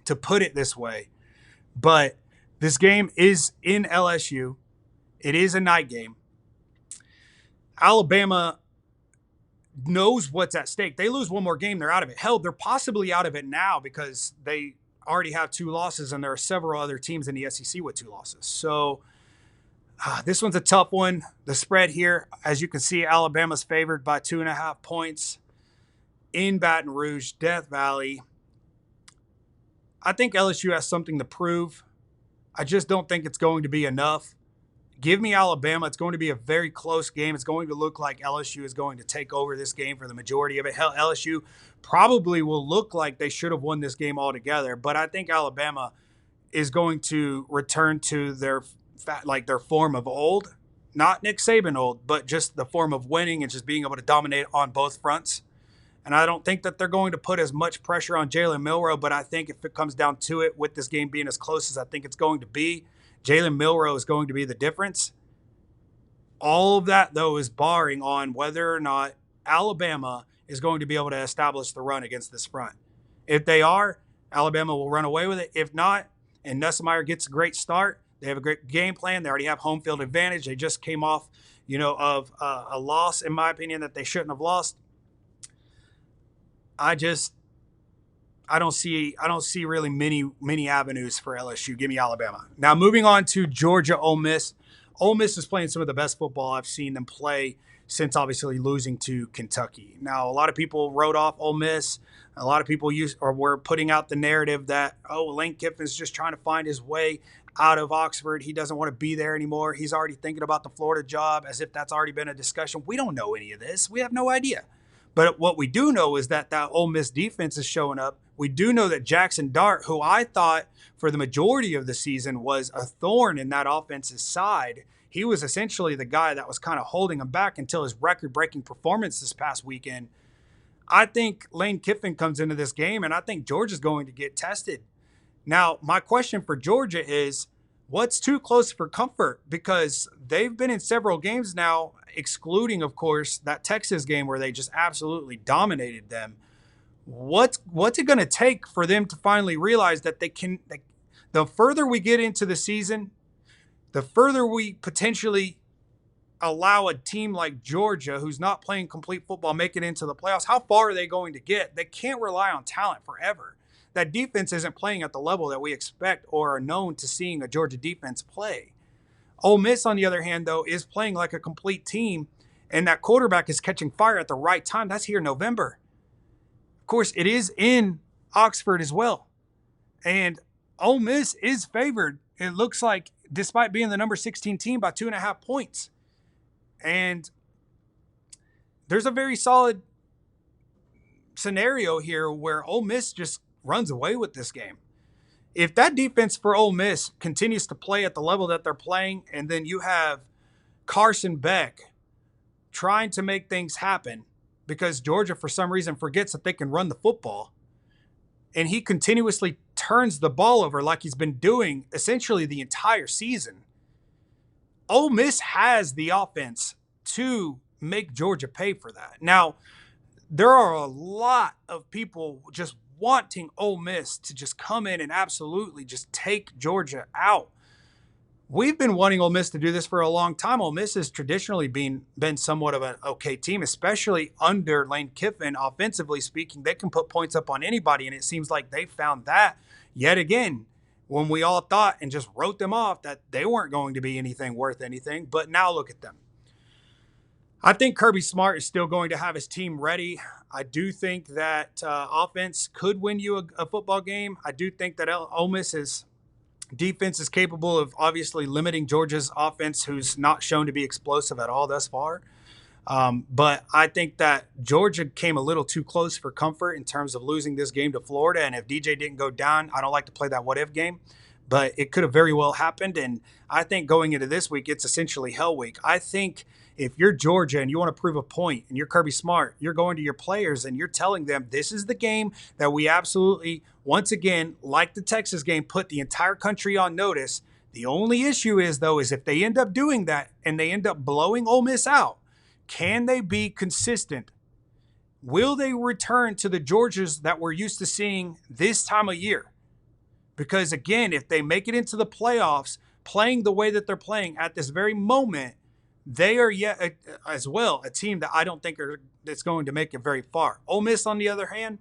put it this way, but this game is in LSU. It is a night game. Alabama knows what's at stake. They lose one more game, they're out of it. Hell, they're possibly out of it now because they already have 2 losses, and there are several other teams in the SEC with 2 losses. So this one's a tough one. The spread here, as you can see, Alabama's favored by 2.5 points in Baton Rouge, Death Valley. I think LSU has something to prove. I just don't think it's going to be enough. Give me Alabama. It's going to be a very close game. It's going to look like LSU is going to take over this game for the majority of it. Hell, LSU probably will look like they should have won this game altogether, but I think Alabama is going to return to their form of old, not Nick Saban old, but just the form of winning and just being able to dominate on both fronts. And I don't think that they're going to put as much pressure on Jalen Milroe, but I think if it comes down to it, with this game being as close as I think it's going to be, Jalen Milroe is going to be the difference. All of that, though, is barring on whether or not Alabama is going to be able to establish the run against this front. If they are, Alabama will run away with it. If not, and Nussmeier gets a great start, they have a great game plan. They already have home field advantage. They just came off, of a loss, in my opinion, that they shouldn't have lost. I don't see really many avenues for LSU. Give me Alabama. Now moving on to Georgia, Ole Miss. Ole Miss is playing some of the best football I've seen them play since obviously losing to Kentucky. Now a lot of people wrote off Ole Miss. A lot of people were putting out the narrative that, Lane Kiffin's just trying to find his way out of Oxford. He doesn't want to be there anymore. He's already thinking about the Florida job, as if that's already been a discussion. We don't know any of this. We have no idea. But what we do know is that Ole Miss defense is showing up. We do know that Jackson Dart, who I thought for the majority of the season was a thorn in that offense's side, he was essentially the guy that was kind of holding him back until his record-breaking performance this past weekend. I think Lane Kiffin comes into this game, and I think Georgia's going to get tested. Now, my question for Georgia is, what's too close for comfort? Because they've been in several games now, excluding, of course, that Texas game where they just absolutely dominated them. What's it going to take for them to finally realize that the further we get into the season, the further we potentially allow a team like Georgia, who's not playing complete football, make it into the playoffs? How far are they going to get? They can't rely on talent forever. That defense isn't playing at the level that we expect or are known to seeing a Georgia defense play. Ole Miss, on the other hand, though, is playing like a complete team, and that quarterback is catching fire at the right time. That's here in November. Of course, it is in Oxford as well. And Ole Miss is favored, it looks like, despite being the number 16 team, by 2.5 points. And there's a very solid scenario here where Ole Miss just runs away with this game. If that defense for Ole Miss continues to play at the level that they're playing, and then you have Carson Beck trying to make things happen because Georgia, for some reason, forgets that they can run the football, and he continuously turns the ball over like he's been doing essentially the entire season, Ole Miss has the offense to make Georgia pay for that. Now, there are a lot of people just wanting Ole Miss to just come in and absolutely just take Georgia out. We've been wanting Ole Miss to do this for a long time. Ole Miss has traditionally been somewhat of an okay team, especially under Lane Kiffin. Offensively speaking, they can put points up on anybody, and it seems like they found that yet again when we all thought and just wrote them off that they weren't going to be anything worth anything. But now look at them. I think Kirby Smart is still going to have his team ready. I do think that offense could win you a football game. I do think that Ole Miss's defense is capable of obviously limiting Georgia's offense, who's not shown to be explosive at all thus far. But I think that Georgia came a little too close for comfort in terms of losing this game to Florida. And if DJ didn't go down, I don't like to play that what-if game, but it could have very well happened. And I think going into this week, it's essentially hell week. I think if you're Georgia and you want to prove a point and you're Kirby Smart, you're going to your players and you're telling them this is the game that we absolutely, once again, like the Texas game, put the entire country on notice. The only issue is, though, is if they end up doing that and they end up blowing Ole Miss out, can they be consistent? Will they return to the Georgias that we're used to seeing this time of year? Because, again, if they make it into the playoffs, playing the way that they're playing at this very moment, they are yet as well a team that I don't think that's going to make it very far. Ole Miss, on the other hand,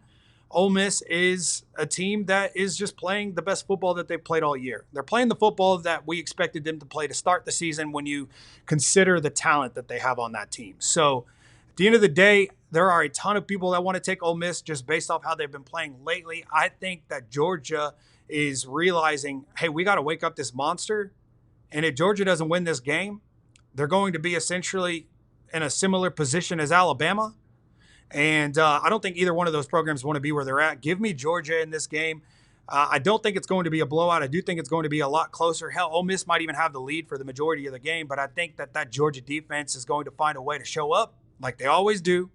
Ole Miss is a team that is just playing the best football that they've played all year. They're playing the football that we expected them to play to start the season when you consider the talent that they have on that team. So at the end of the day, there are a ton of people that want to take Ole Miss just based off how they've been playing lately. I think that Georgia is realizing, hey, we got to wake up this monster. And if Georgia doesn't win this game, they're going to be essentially in a similar position as Alabama. And I don't think either one of those programs want to be where they're at. Give me Georgia in this game. I don't think it's going to be a blowout. I do think it's going to be a lot closer. Hell, Ole Miss might even have the lead for the majority of the game. But I think that Georgia defense is going to find a way to show up like they always do.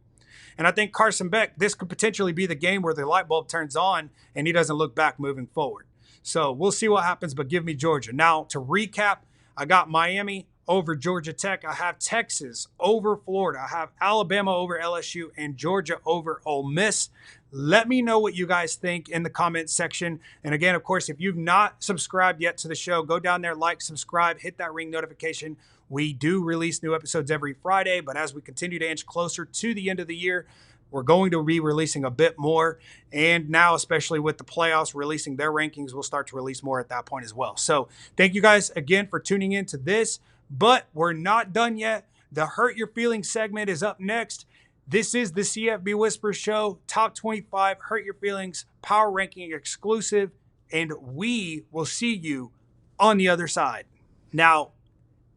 And I think Carson Beck, this could potentially be the game where the light bulb turns on and he doesn't look back moving forward. So we'll see what happens, but give me Georgia. Now, to recap, I got Miami over Georgia Tech. I have Texas over Florida. I have Alabama over LSU and Georgia over Ole Miss. Let me know what you guys think in the comments section. And again, of course, if you've not subscribed yet to the show, go down there, like, subscribe, hit that ring notification. We do release new episodes every Friday, but as we continue to inch closer to the end of the year, we're going to be releasing a bit more. And now, especially with the playoffs releasing their rankings, we'll start to release more at that point as well. So thank you guys again for tuning in to this. But we're not done yet. The Hurt Your Feelings segment is up next. This is the CFB Whispers show, top 25 Hurt Your Feelings power ranking exclusive, and we will see you on the other side. Now,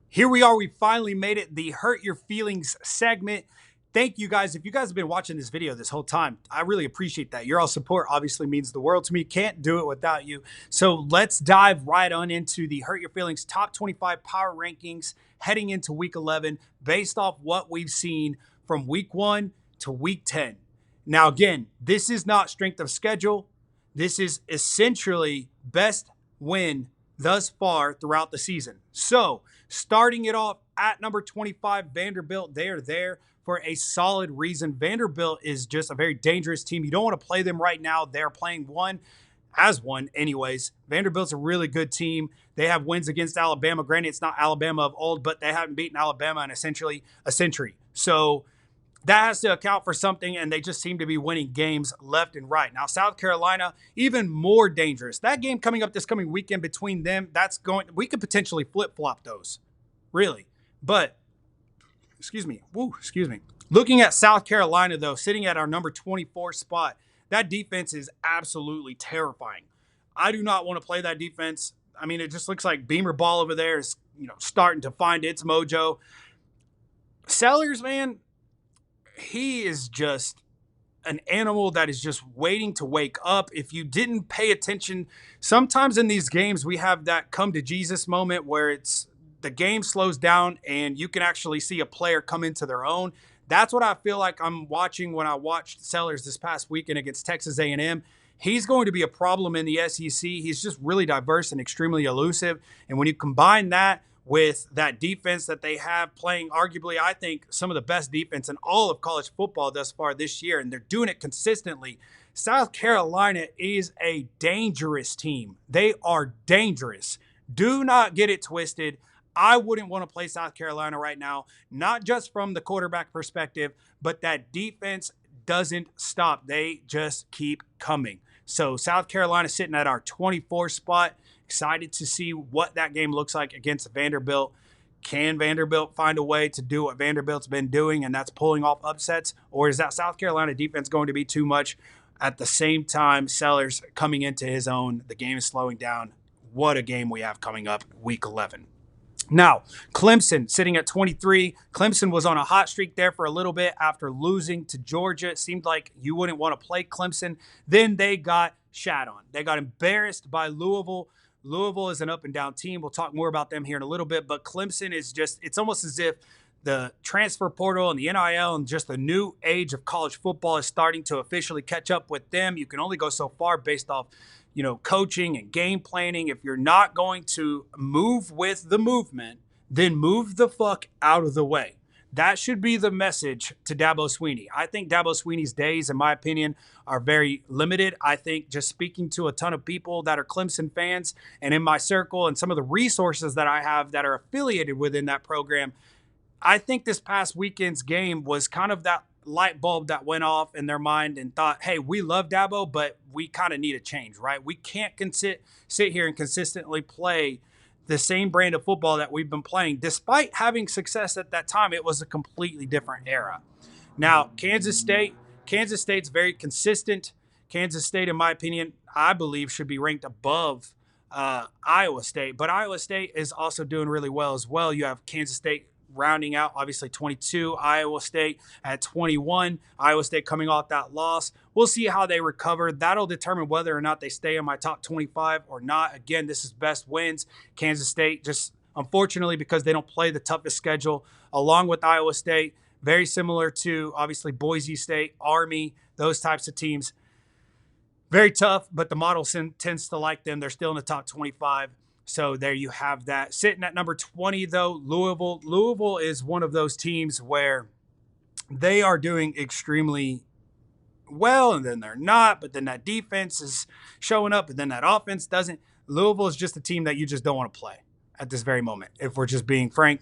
here we are. We finally made it, the Hurt Your Feelings segment. Thank you guys. If you guys have been watching this video this whole time, I really appreciate that. Your all support obviously means the world to me. Can't do it without you. So let's dive right on into the Hurt Your Feelings top 25 power rankings heading into week 11 based off what we've seen from week 1 to week 10. Now, again, this is not strength of schedule. This is essentially best win thus far throughout the season. So starting it off at number 25, Vanderbilt, they are there for a solid reason. Vanderbilt is just a very dangerous team. You don't want to play them right now. They're playing one anyways. Vanderbilt's a really good team. They have wins against Alabama. Granted, it's not Alabama of old, but they haven't beaten Alabama in essentially a century. So that has to account for something, and they just seem to be winning games left and right. Now, South Carolina, even more dangerous. That game coming up this coming weekend between them, we could potentially flip-flop those, really. But excuse me. Looking at South Carolina, though, sitting at our number 24 spot, that defense is absolutely terrifying. I do not want to play that defense. I mean, it just looks like Beamer Ball over there is, starting to find its mojo. Sellers, man, he is just an animal that is just waiting to wake up. If you didn't pay attention, sometimes in these games, we have that come to Jesus moment where the game slows down and you can actually see a player come into their own. That's what I feel like I'm watching when I watched Sellers this past weekend against Texas A&M. He's going to be a problem in the SEC. He's just really diverse and extremely elusive. And when you combine that with that defense that they have playing arguably, I think, some of the best defense in all of college football thus far this year, and they're doing it consistently. South Carolina is a dangerous team. They are dangerous. Do not get it twisted. I wouldn't want to play South Carolina right now, not just from the quarterback perspective, but that defense doesn't stop. They just keep coming. So South Carolina sitting at our 24 spot. Excited to see what that game looks like against Vanderbilt. Can Vanderbilt find a way to do what Vanderbilt's been doing, and that's pulling off upsets? Or is that South Carolina defense going to be too much? At the same time, Sellers coming into his own. The game is slowing down. What a game we have coming up, Week 11. Now, Clemson sitting at 23. Clemson was on a hot streak there for a little bit after losing to Georgia. It seemed like you wouldn't want to play Clemson. Then they got shat on. They got embarrassed by Louisville. Louisville is an up and down team. We'll talk more about them here in a little bit, but Clemson is just, it's almost as if the transfer portal and the NIL and just the new age of college football is starting to officially catch up with them. You can only go so far based off, coaching and game planning. If you're not going to move with the movement, then move the fuck out of the way. That should be the message to Dabo Swinney. I think Dabo Swinney's days, in my opinion, are very limited. I think just speaking to a ton of people that are Clemson fans and in my circle and some of the resources that I have that are affiliated within that program, I think this past weekend's game was kind of that light bulb that went off in their mind and thought, hey, we love Dabo, but we kind of need a change, right? We can't sit here and consistently play the same brand of football that we've been playing. Despite having success at that time, it was a completely different era. Now, Kansas State's very consistent. Kansas State, in my opinion, I believe should be ranked above Iowa State. But Iowa State is also doing really well as well. You have Kansas State rounding out, obviously 22, Iowa State at 21. Iowa State coming off that loss. We'll see how they recover. That'll determine whether or not they stay in my top 25 or not. Again, this is best wins. Kansas State, just unfortunately, because they don't play the toughest schedule, along with Iowa State, very similar to, obviously, Boise State, Army, those types of teams. Very tough, but the model tends to like them. They're still in the top 25. So there you have that. Sitting at number 20, though, Louisville. Louisville is one of those teams where they are doing extremely well, and then they're not, but then that defense is showing up, and then that offense doesn't. Louisville is just a team that you just don't want to play at this very moment, if we're just being frank.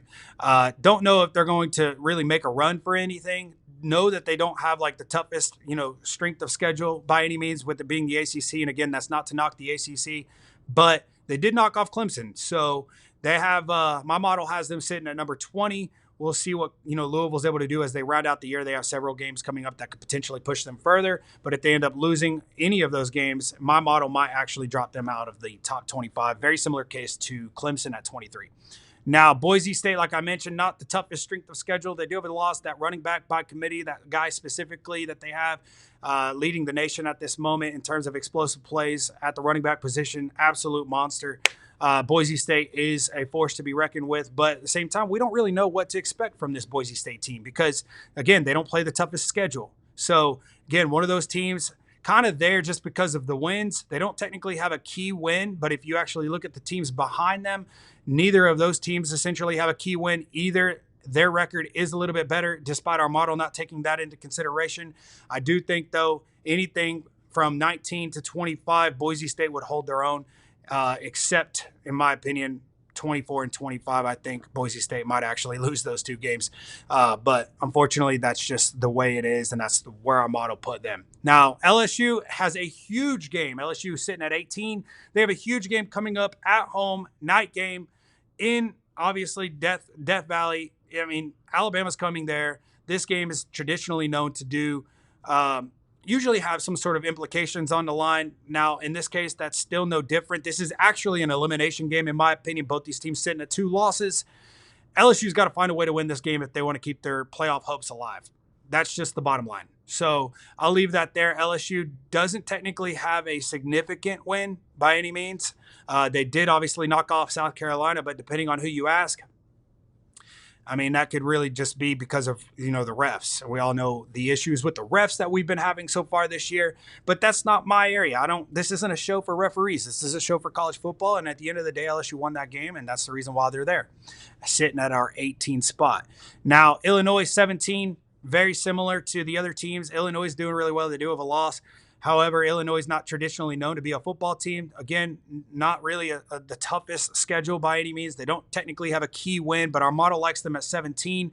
Don't know if they're going to really make a run for anything. Know that they don't have like the toughest, strength of schedule by any means, with it being the ACC. And again, that's not to knock the ACC, but they did knock off Clemson. So they have, my model has them sitting at number 20. We'll see what, Louisville's able to do as they round out the year. They have several games coming up that could potentially push them further. But if they end up losing any of those games, my model might actually drop them out of the top 25. Very similar case to Clemson at 23. Now, Boise State, like I mentioned, not the toughest strength of schedule. They do have lost that running back by committee, that guy specifically that they have leading the nation at this moment in terms of explosive plays at the running back position. Absolute monster. Boise State is a force to be reckoned with, but at the same time, we don't really know what to expect from this Boise State team because, again, they don't play the toughest schedule. So, again, one of those teams kind of there just because of the wins. They don't technically have a key win, but if you actually look at the teams behind them, neither of those teams essentially have a key win either. Their record is a little bit better, despite our model not taking that into consideration. I do think, though, anything from 19 to 25, Boise State would hold their own, except, in my opinion, 24 and 25. I think Boise State might actually lose those two games. But unfortunately, that's just the way it is, and that's where our model put them. Now, LSU has a huge game. LSU is sitting at 18. They have a huge game coming up at home, night game in, obviously, Death Valley. I mean, Alabama's coming there. This game is traditionally known to do usually have some sort of implications on the line. Now, in this case, that's still no different. This is actually an elimination game, in my opinion. Both these teams sitting at 2 losses. LSU's got to find a way to win this game if they want to keep their playoff hopes alive. That's just the bottom line. So I'll leave that there. LSU doesn't technically have a significant win by any means. They did obviously knock off South Carolina, but depending on who you ask, I mean, that could really just be because of, the refs. We all know the issues with the refs that we've been having so far this year, but that's not my area. This isn't a show for referees. This is a show for college football. And at the end of the day, LSU won that game, and that's the reason why they're there, sitting at our 18 spot. Now, Illinois 17, very similar to the other teams. Illinois is doing really well. They do have a loss. However, Illinois is not traditionally known to be a football team. Again, not really the toughest schedule by any means. They don't technically have a key win, but our model likes them at 17.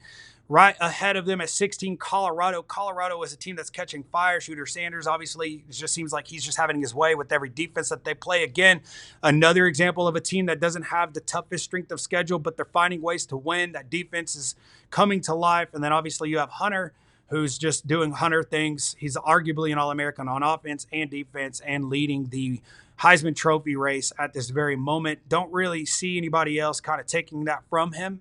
Right ahead of them at 16, Colorado. Colorado is a team that's catching fire. Shooter Sanders, obviously, it just seems like he's just having his way with every defense that they play. Again, another example of a team that doesn't have the toughest strength of schedule, but they're finding ways to win. That defense is coming to life. And then obviously you have Hunter, who's just doing Hunter things. He's arguably an All-American on offense and defense and leading the Heisman Trophy race at this very moment. Don't really see anybody else kind of taking that from him.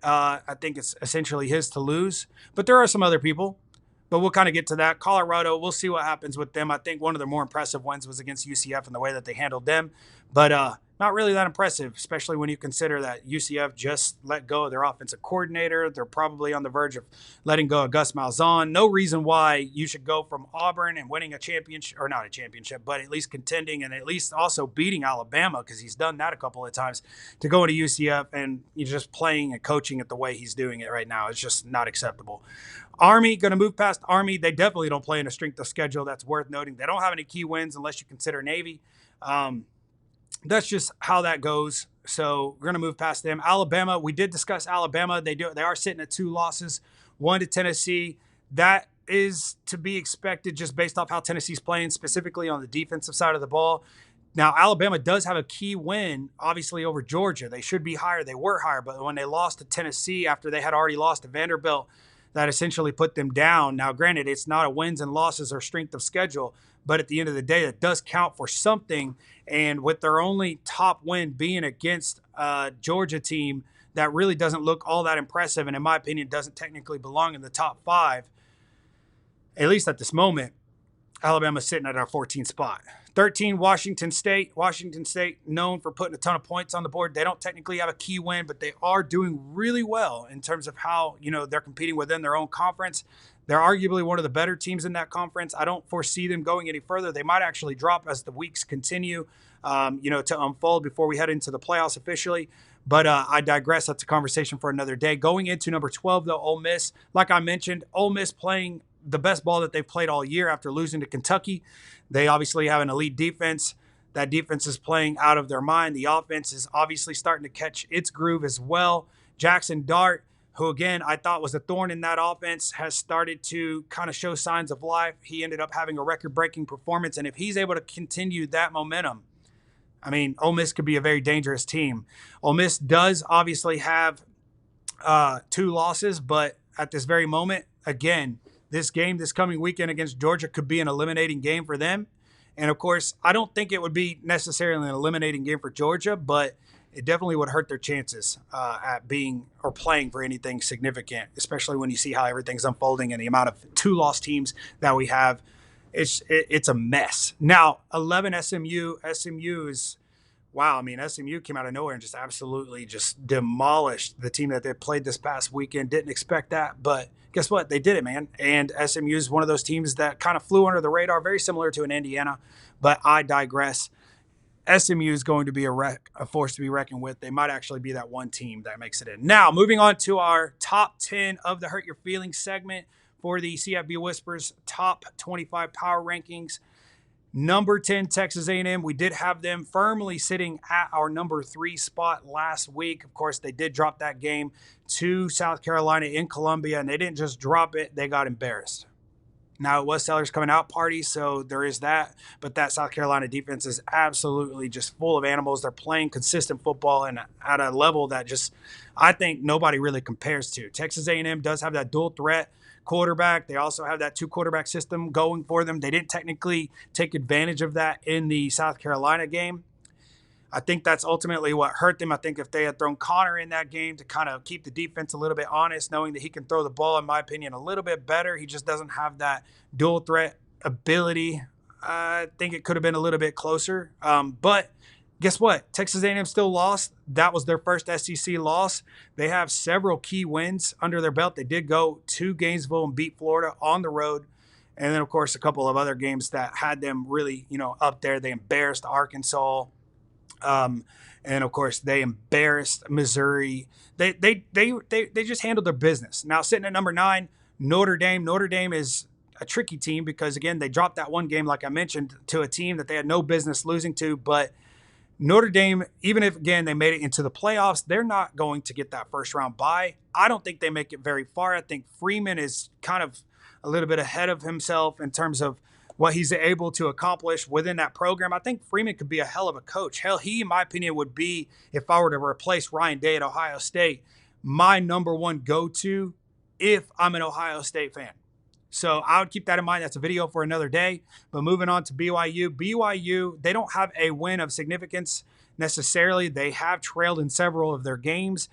I think it's essentially his to lose. But there are some other people. But we'll kind of get to that. Colorado, we'll see what happens with them. I think one of the more impressive wins was against UCF and the way that they handled them. But not really that impressive, especially when you consider that UCF just let go of their offensive coordinator. They're probably on the verge of letting go of Gus Malzahn. No reason why you should go from Auburn and winning a championship, or not a championship, but at least contending and at least also beating Alabama, because he's done that a couple of times, to go into UCF and you're just playing and coaching it the way he's doing it right now. It's just not acceptable. Army, going to move past Army. They definitely don't play in a strength of schedule that's worth noting. They don't have any key wins unless you consider Navy. That's just how that goes. So we're going to move past them. Alabama, we did discuss Alabama. They are sitting at 2 losses, 1 to Tennessee. That is to be expected just based off how Tennessee's playing, specifically on the defensive side of the ball. Now, Alabama does have a key win, obviously, over Georgia. They should be higher. They were higher. But when they lost to Tennessee after they had already lost to Vanderbilt, that essentially put them down. Now, granted, it's not a wins and losses or strength of schedule, but at the end of the day, it does count for something. And with their only top win being against a Georgia team that really doesn't look all that impressive, and in my opinion, doesn't technically belong in the top 5, at least at this moment, Alabama's sitting at our 14th spot. 13, Washington State. Washington State, known for putting a ton of points on the board. They don't technically have a key win, but they are doing really well in terms of how, they're competing within their own conference. They're arguably one of the better teams in that conference. I don't foresee them going any further. They might actually drop as the weeks continue, to unfold before we head into the playoffs officially. But I digress. That's a conversation for another day. Going into number 12, though, Ole Miss. Like I mentioned, Ole Miss playing the best ball that they've played all year after losing to Kentucky. They obviously have an elite defense. That defense is playing out of their mind. The offense is obviously starting to catch its groove as well. Jackson Dart, who, again, I thought was a thorn in that offense, has started to kind of show signs of life. He ended up having a record-breaking performance, and if he's able to continue that momentum, I mean, Ole Miss could be a very dangerous team. Ole Miss does obviously have 2 losses, but at this very moment, again, this game this coming weekend against Georgia could be an eliminating game for them. And, of course, I don't think it would be necessarily an eliminating game for Georgia, but it definitely would hurt their chances at being or playing for anything significant, especially when you see how everything's unfolding and the amount of 2-loss teams that we have. It's a mess. Now, 11 SMU. SMU is, wow, I mean, SMU came out of nowhere and just absolutely just demolished the team that they played this past weekend. Didn't expect that, but guess what? They did it, man. And SMU is one of those teams that kind of flew under the radar, very similar to an Indiana, but I digress. SMU is going to be a force to be reckoned with. They might actually be that one team that makes it in. Now, moving on to our top 10 of the Hurt Your Feelings segment for the CFB Whispers top 25 power rankings. Number 10, Texas A&M. We did have them firmly sitting at our number 3 spot last week. Of course, they did drop that game to South Carolina in Columbia, and they didn't just drop it, they got embarrassed. Now, it was Sellers coming out party, so there is that. But that South Carolina defense is absolutely just full of animals. They're playing consistent football and at a level that just, I think, nobody really compares to. Texas A&M does have that dual threat quarterback. They also have that 2-quarterback system going for them. They didn't technically take advantage of that in the South Carolina game. I think that's ultimately what hurt them. I think if they had thrown Connor in that game to kind of keep the defense a little bit honest, knowing that he can throw the ball, in my opinion, a little bit better. He just doesn't have that dual threat ability. I think it could have been a little bit closer. But Guess what? Texas A&M still lost. That was their first SEC loss. They have several key wins under their belt. They did go to Gainesville and beat Florida on the road. And then, of course, a couple of other games that had them really, up there. They embarrassed Arkansas. And of course, they embarrassed Missouri. They just handled their business. Now, sitting at number 9, Notre Dame. Notre Dame is a tricky team because, again, they dropped that one game, like I mentioned, to a team that they had no business losing to. But Notre Dame, even if, again, they made it into the playoffs, they're not going to get that first round bye. I don't think they make it very far. I think Freeman is kind of a little bit ahead of himself in terms of what he's able to accomplish within that program. I think Freeman could be a hell of a coach. Hell, he, in my opinion, would be, if I were to replace Ryan Day at Ohio State, my number one go-to if I'm an Ohio State fan. So I would keep that in mind. That's a video for another day. But moving on to BYU. BYU, they don't have a win of significance necessarily. They have trailed in several of their games.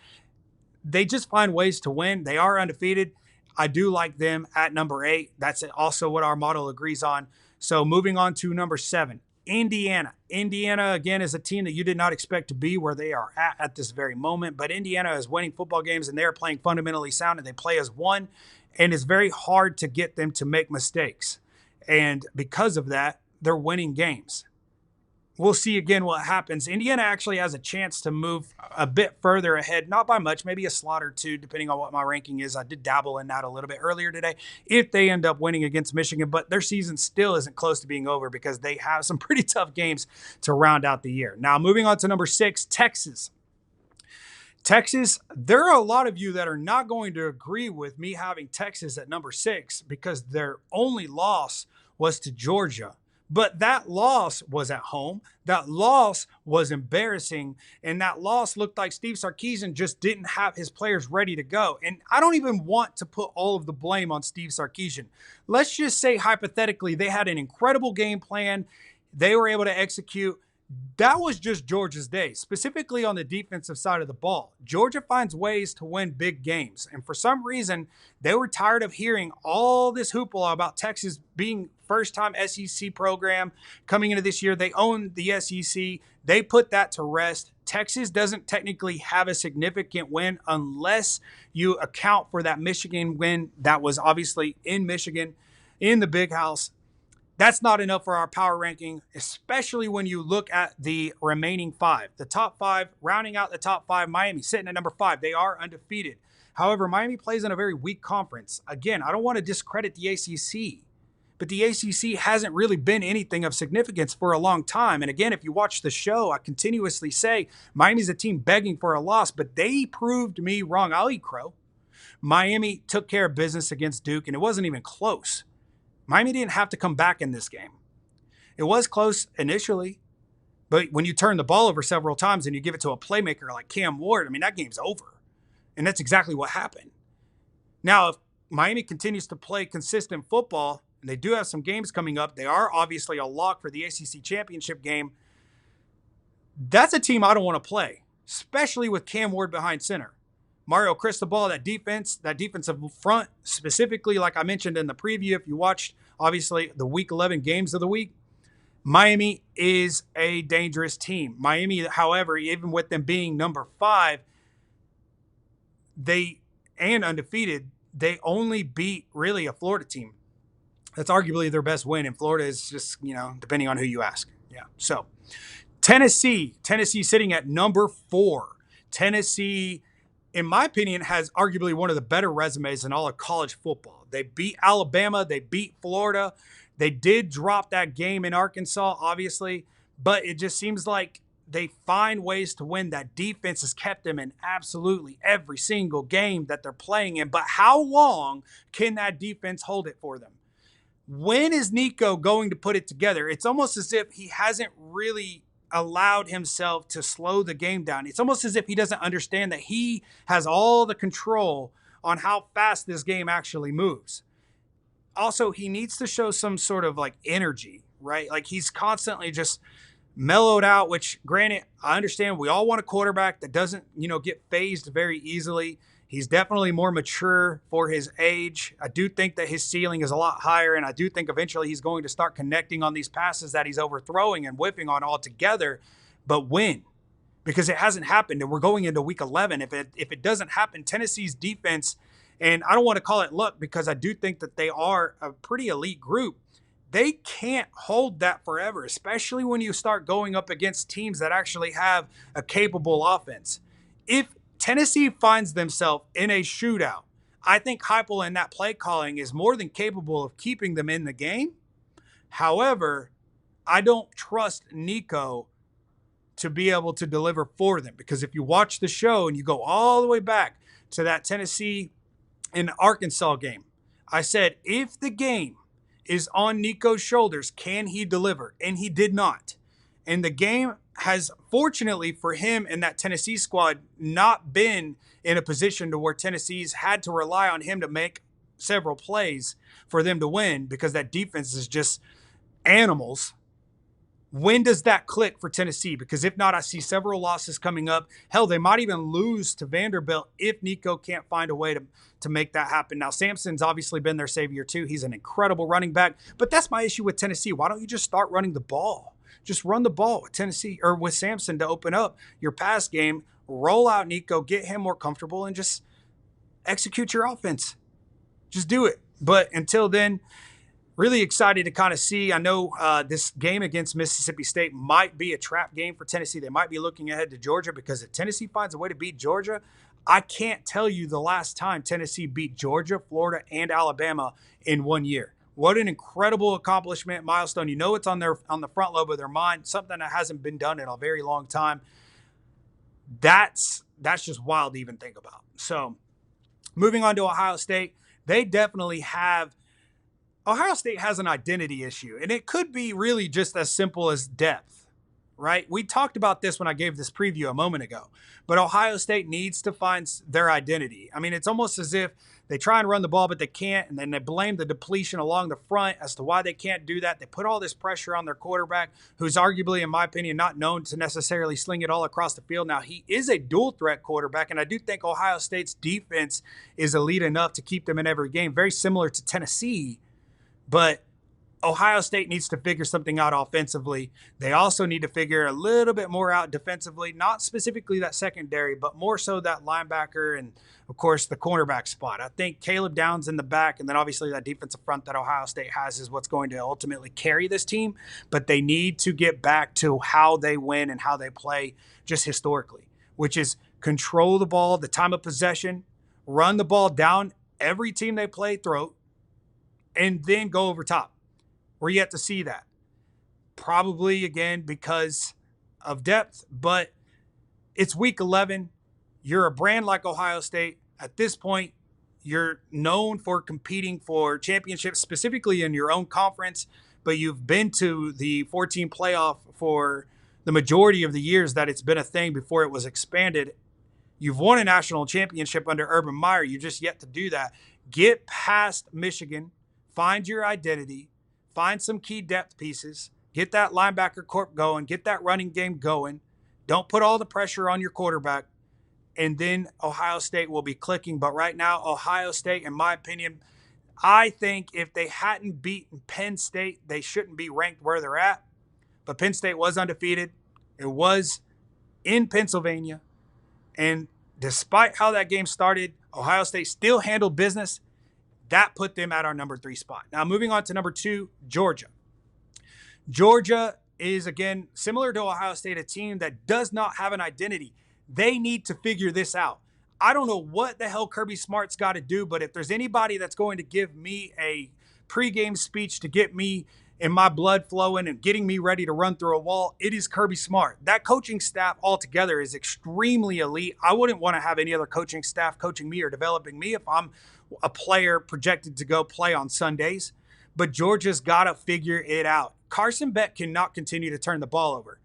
They just find ways to win. They are undefeated. I do like them at number 8. That's also what our model agrees on. So moving on to number 7, Indiana. Indiana, again, is a team that you did not expect to be where they are at this very moment. But Indiana is winning football games, and they are playing fundamentally sound, and they play as one. And it's very hard to get them to make mistakes. And because of that, they're winning games. We'll see again what happens. Indiana actually has a chance to move a bit further ahead, not by much, maybe a slot or two, depending on what my ranking is. I did dabble in that a little bit earlier today, if they end up winning against Michigan. But their season still isn't close to being over because they have some pretty tough games to round out the year. Now, moving on to number 6, Texas. Texas, there are a lot of you that are not going to agree with me having Texas at number 6 because their only loss was to Georgia. But that loss was at home. That loss was embarrassing. And that loss looked like Steve Sarkisian just didn't have his players ready to go. And I don't even want to put all of the blame on Steve Sarkisian. Let's just say hypothetically they had an incredible game plan. They were able to execute. That was just Georgia's day, specifically on the defensive side of the ball. Georgia finds ways to win big games. And for some reason, they were tired of hearing all this hoopla about Texas being first-time SEC program coming into this year. They own the SEC. They put that to rest. Texas doesn't technically have a significant win unless you account for that Michigan win that was obviously in Michigan, in the Big House. That's not enough for our power ranking, especially when you look at the remaining 5. The top 5, rounding out the top 5, Miami sitting at number 5. They are undefeated. However, Miami plays in a very weak conference. Again, I don't want to discredit the ACC, but the ACC hasn't really been anything of significance for a long time. And again, if you watch the show, I continuously say Miami's a team begging for a loss, but they proved me wrong. I'll eat crow. Miami took care of business against Duke, and it wasn't even close. Miami didn't have to come back in this game. It was close initially, but when you turn the ball over several times and you give it to a playmaker like Cam Ward, I mean, that game's over. And that's exactly what happened. Now, if Miami continues to play consistent football, and they do have some games coming up, they are obviously a lock for the ACC championship game. That's a team I don't want to play, especially with Cam Ward behind center. Mario Cristobal, that defensive front, specifically, like I mentioned in the preview, if you watched, obviously, the Wk11 games of the week, Miami is a dangerous team. Miami, however, even with them being number 5, and undefeated, they only beat, really, a Florida team. That's arguably their best win, and Florida is just, depending on who you ask. Yeah. So, Tennessee sitting at number 4. Tennessee, in my opinion, has arguably one of the better resumes in all of college football. They beat Alabama. They beat Florida. They did drop that game in Arkansas, obviously, but it just seems like they find ways to win. That defense has kept them in absolutely every single game that they're playing in. But how long can that defense hold it for them? When is Nico going to put it together? It's almost as if he hasn't really allowed himself to slow the game down. It's almost as if he doesn't understand that he has all the control on how fast this game actually moves. Also, he needs to show some sort of energy, right? Like he's constantly just mellowed out, which granted, I understand we all want a quarterback that doesn't, get phased very easily. He's definitely more mature for his age. I do think that his ceiling is a lot higher, and I do think eventually he's going to start connecting on these passes that he's overthrowing and whipping on altogether. but when? Because it hasn't happened, and we're going into week 11. If it doesn't happen, Tennessee's defense, and I don't want to call it luck because I do think that they are a pretty elite group, they can't hold that forever, especially when you start going up against teams that actually have a capable offense. If Tennessee finds themselves in a shootout, I think Heupel and that play calling is more than capable of keeping them in the game. However, I don't trust Nico to be able to deliver for them, because if you watch the show and you go all the way back to that Tennessee and Arkansas game, I said, if the game is on Nico's shoulders, can he deliver? And he did not. And the game has, fortunately for him and that Tennessee squad, not been in a position to where Tennessee's had to rely on him to make several plays for them to win, because that defense is just animals. When does that click for Tennessee? Because if not, I see several losses coming up. Hell, they might even lose to Vanderbilt if Nico can't find a way to make that happen. Now, Sampson's obviously been their savior too. He's an incredible running back. But that's my issue with Tennessee. Why don't you just start running the ball? Just run the ball with Tennessee or with Sampson to open up your pass game. Roll out Nico, get him more comfortable, and just execute your offense. Just do it. But until then, really excited to kind of see. I know this game against Mississippi State might be a trap game for Tennessee. They might be looking ahead to Georgia, because if Tennessee finds a way to beat Georgia, I can't tell you the last time Tennessee beat Georgia, Florida, and Alabama in 1 year. What an incredible accomplishment, milestone. You know it's on the front lobe of their mind, something that hasn't been done in a very long time. That's just wild to even think about. So moving on to Ohio State, they definitely have Ohio State has an identity issue, and it could be really just as simple as depth, right? We talked about this when I gave this preview a moment ago, but Ohio State needs to find their identity. I mean, it's almost as if they try and run the ball, but they can't, and then they blame the depletion along the front as to why they can't do that. They put all this pressure on their quarterback, who's arguably, in my opinion, not known to necessarily sling it all across the field. Now, he is a dual-threat quarterback, and I do think Ohio State's defense is elite enough to keep them in every game, very similar to Tennessee. But Ohio State needs to figure something out offensively. They also need to figure a little bit more out defensively, not specifically that secondary, but more so that linebacker and, of course, the cornerback spot. I think Caleb Downs in the back, and then obviously that defensive front that Ohio State has, is what's going to ultimately carry this team. But they need to get back to how they win and how they play just historically, which is control the ball, the time of possession, run the ball down every team they play throat, and then go over top. We're yet to see that. Probably, again, because of depth, but it's week 11. You're a brand like Ohio State. At this point, you're known for competing for championships, specifically in your own conference, but you've been to the 14 playoff for the majority of the years that it's been a thing before it was expanded. You've won a national championship under Urban Meyer. You're just yet to do that. Get past Michigan. Find your identity, find some key depth pieces, get that linebacker corp going, get that running game going. Don't put all the pressure on your quarterback, and then Ohio State will be clicking. But right now, Ohio State, in my opinion, I think if they hadn't beaten Penn State, they shouldn't be ranked where they're at. But Penn State was undefeated. It was in Pennsylvania. And despite how that game started, Ohio State still handled business. That put them at our number 3 spot. Now, moving on to number 2, Georgia. Georgia is, again, similar to Ohio State, a team that does not have an identity. They need to figure this out. I don't know what the hell Kirby Smart's got to do, but if there's anybody that's going to give me a pregame speech to get me and my blood flowing and getting me ready to run through a wall, it is Kirby Smart. That coaching staff altogether is extremely elite. I wouldn't want to have any other coaching staff coaching me or developing me if I'm a player projected to go play on Sundays. But Georgia's got to figure it out. Carson Beck cannot continue to turn the ball over.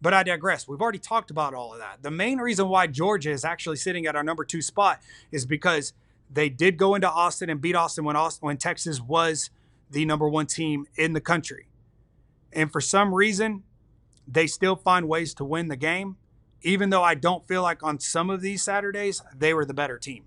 But I digress. We've already talked about all of that. The main reason why Georgia is actually sitting at our number 2 spot is because they did go into Austin and beat Austin when Texas was the number 1 team in the country. And for some reason, they still find ways to win the game, even though I don't feel like on some of these Saturdays, they were the better team.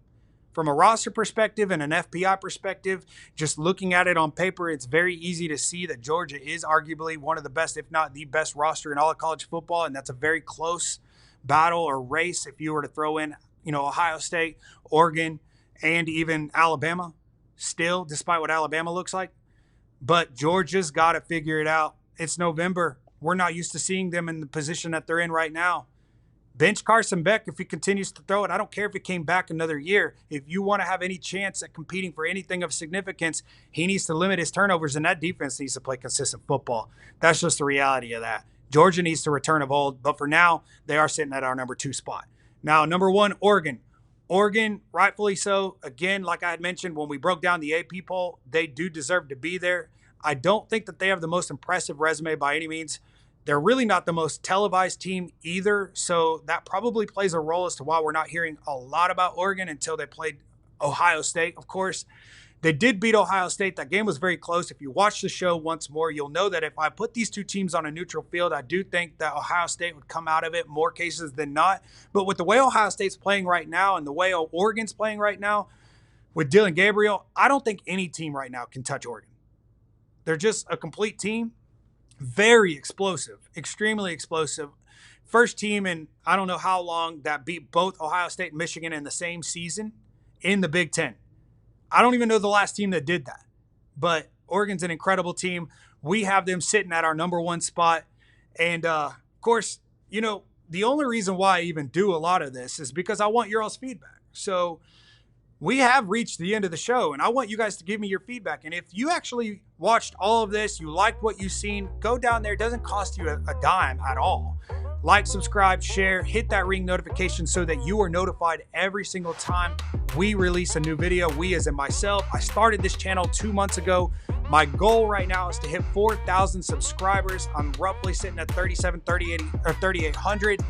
From a roster perspective and an FPI perspective, just looking at it on paper, it's very easy to see that Georgia is arguably one of the best, if not the best roster in all of college football, and that's a very close battle or race if you were to throw in, Ohio State, Oregon, and even Alabama still, despite what Alabama looks like. But Georgia's got to figure it out. It's November. We're not used to seeing them in the position that they're in right now. Bench Carson Beck if he continues to throw it. I don't care if he came back another year. If you want to have any chance at competing for anything of significance, he needs to limit his turnovers, and that defense needs to play consistent football. That's just the reality of that. Georgia needs to return of old, but for now, they are sitting at our number 2 spot. Now, number 1, Oregon. Oregon, rightfully so. Again, like I had mentioned, when we broke down the AP poll, they do deserve to be there. I don't think that they have the most impressive resume by any means. They're really not the most televised team either, so that probably plays a role as to why we're not hearing a lot about Oregon until they played Ohio State, of course. They did beat Ohio State. That game was very close. If you watch the show once more, you'll know that if I put these two teams on a neutral field, I do think that Ohio State would come out of it more cases than not. But with the way Ohio State's playing right now and the way Oregon's playing right now with Dylan Gabriel, I don't think any team right now can touch Oregon. They're just a complete team. Very explosive, extremely explosive. First team in I don't know how long that beat both Ohio State and Michigan in the same season in the Big Ten. I don't even know the last team that did that. But Oregon's an incredible team. We have them sitting at our number 1 spot. And, of course, the only reason why I even do a lot of this is because I want your all's feedback. So we have reached the end of the show, and I want you guys to give me your feedback. And if you actually watched all of this, you liked what you've seen, go down there. It doesn't cost you a dime at all. Like, subscribe, share, hit that ring notification so that you are notified every single time we release a new video. We as in myself. I started this channel 2 months ago. My goal right now is to hit 4,000 subscribers. I'm roughly sitting at 3,800.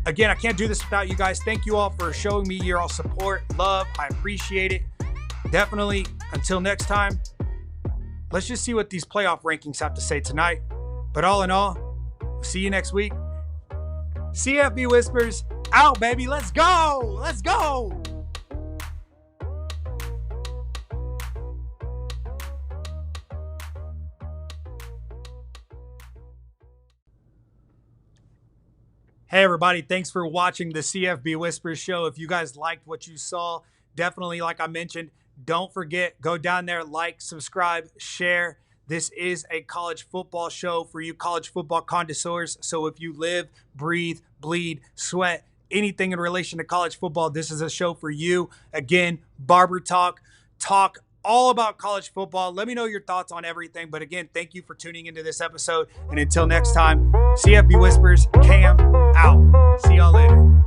Again, I can't do this without you guys. Thank you all for showing me your all support, love. I appreciate it. Definitely, until next time, let's just see what these playoff rankings have to say tonight. But all in all, see you next week. CFB Whispers out, baby. Let's go. Let's go. Hey, everybody. Thanks for watching the CFB Whispers show. If you guys liked what you saw, definitely, like I mentioned, don't forget, go down there, like, subscribe, share. This is a college football show for you college football connoisseurs. So if you live, breathe, bleed, sweat, anything in relation to college football, this is a show for you. Again, Barber Talk all about college football. Let me know your thoughts on everything. But again, thank you for tuning into this episode. And until next time, CFB Whispers, Cam out. See y'all later.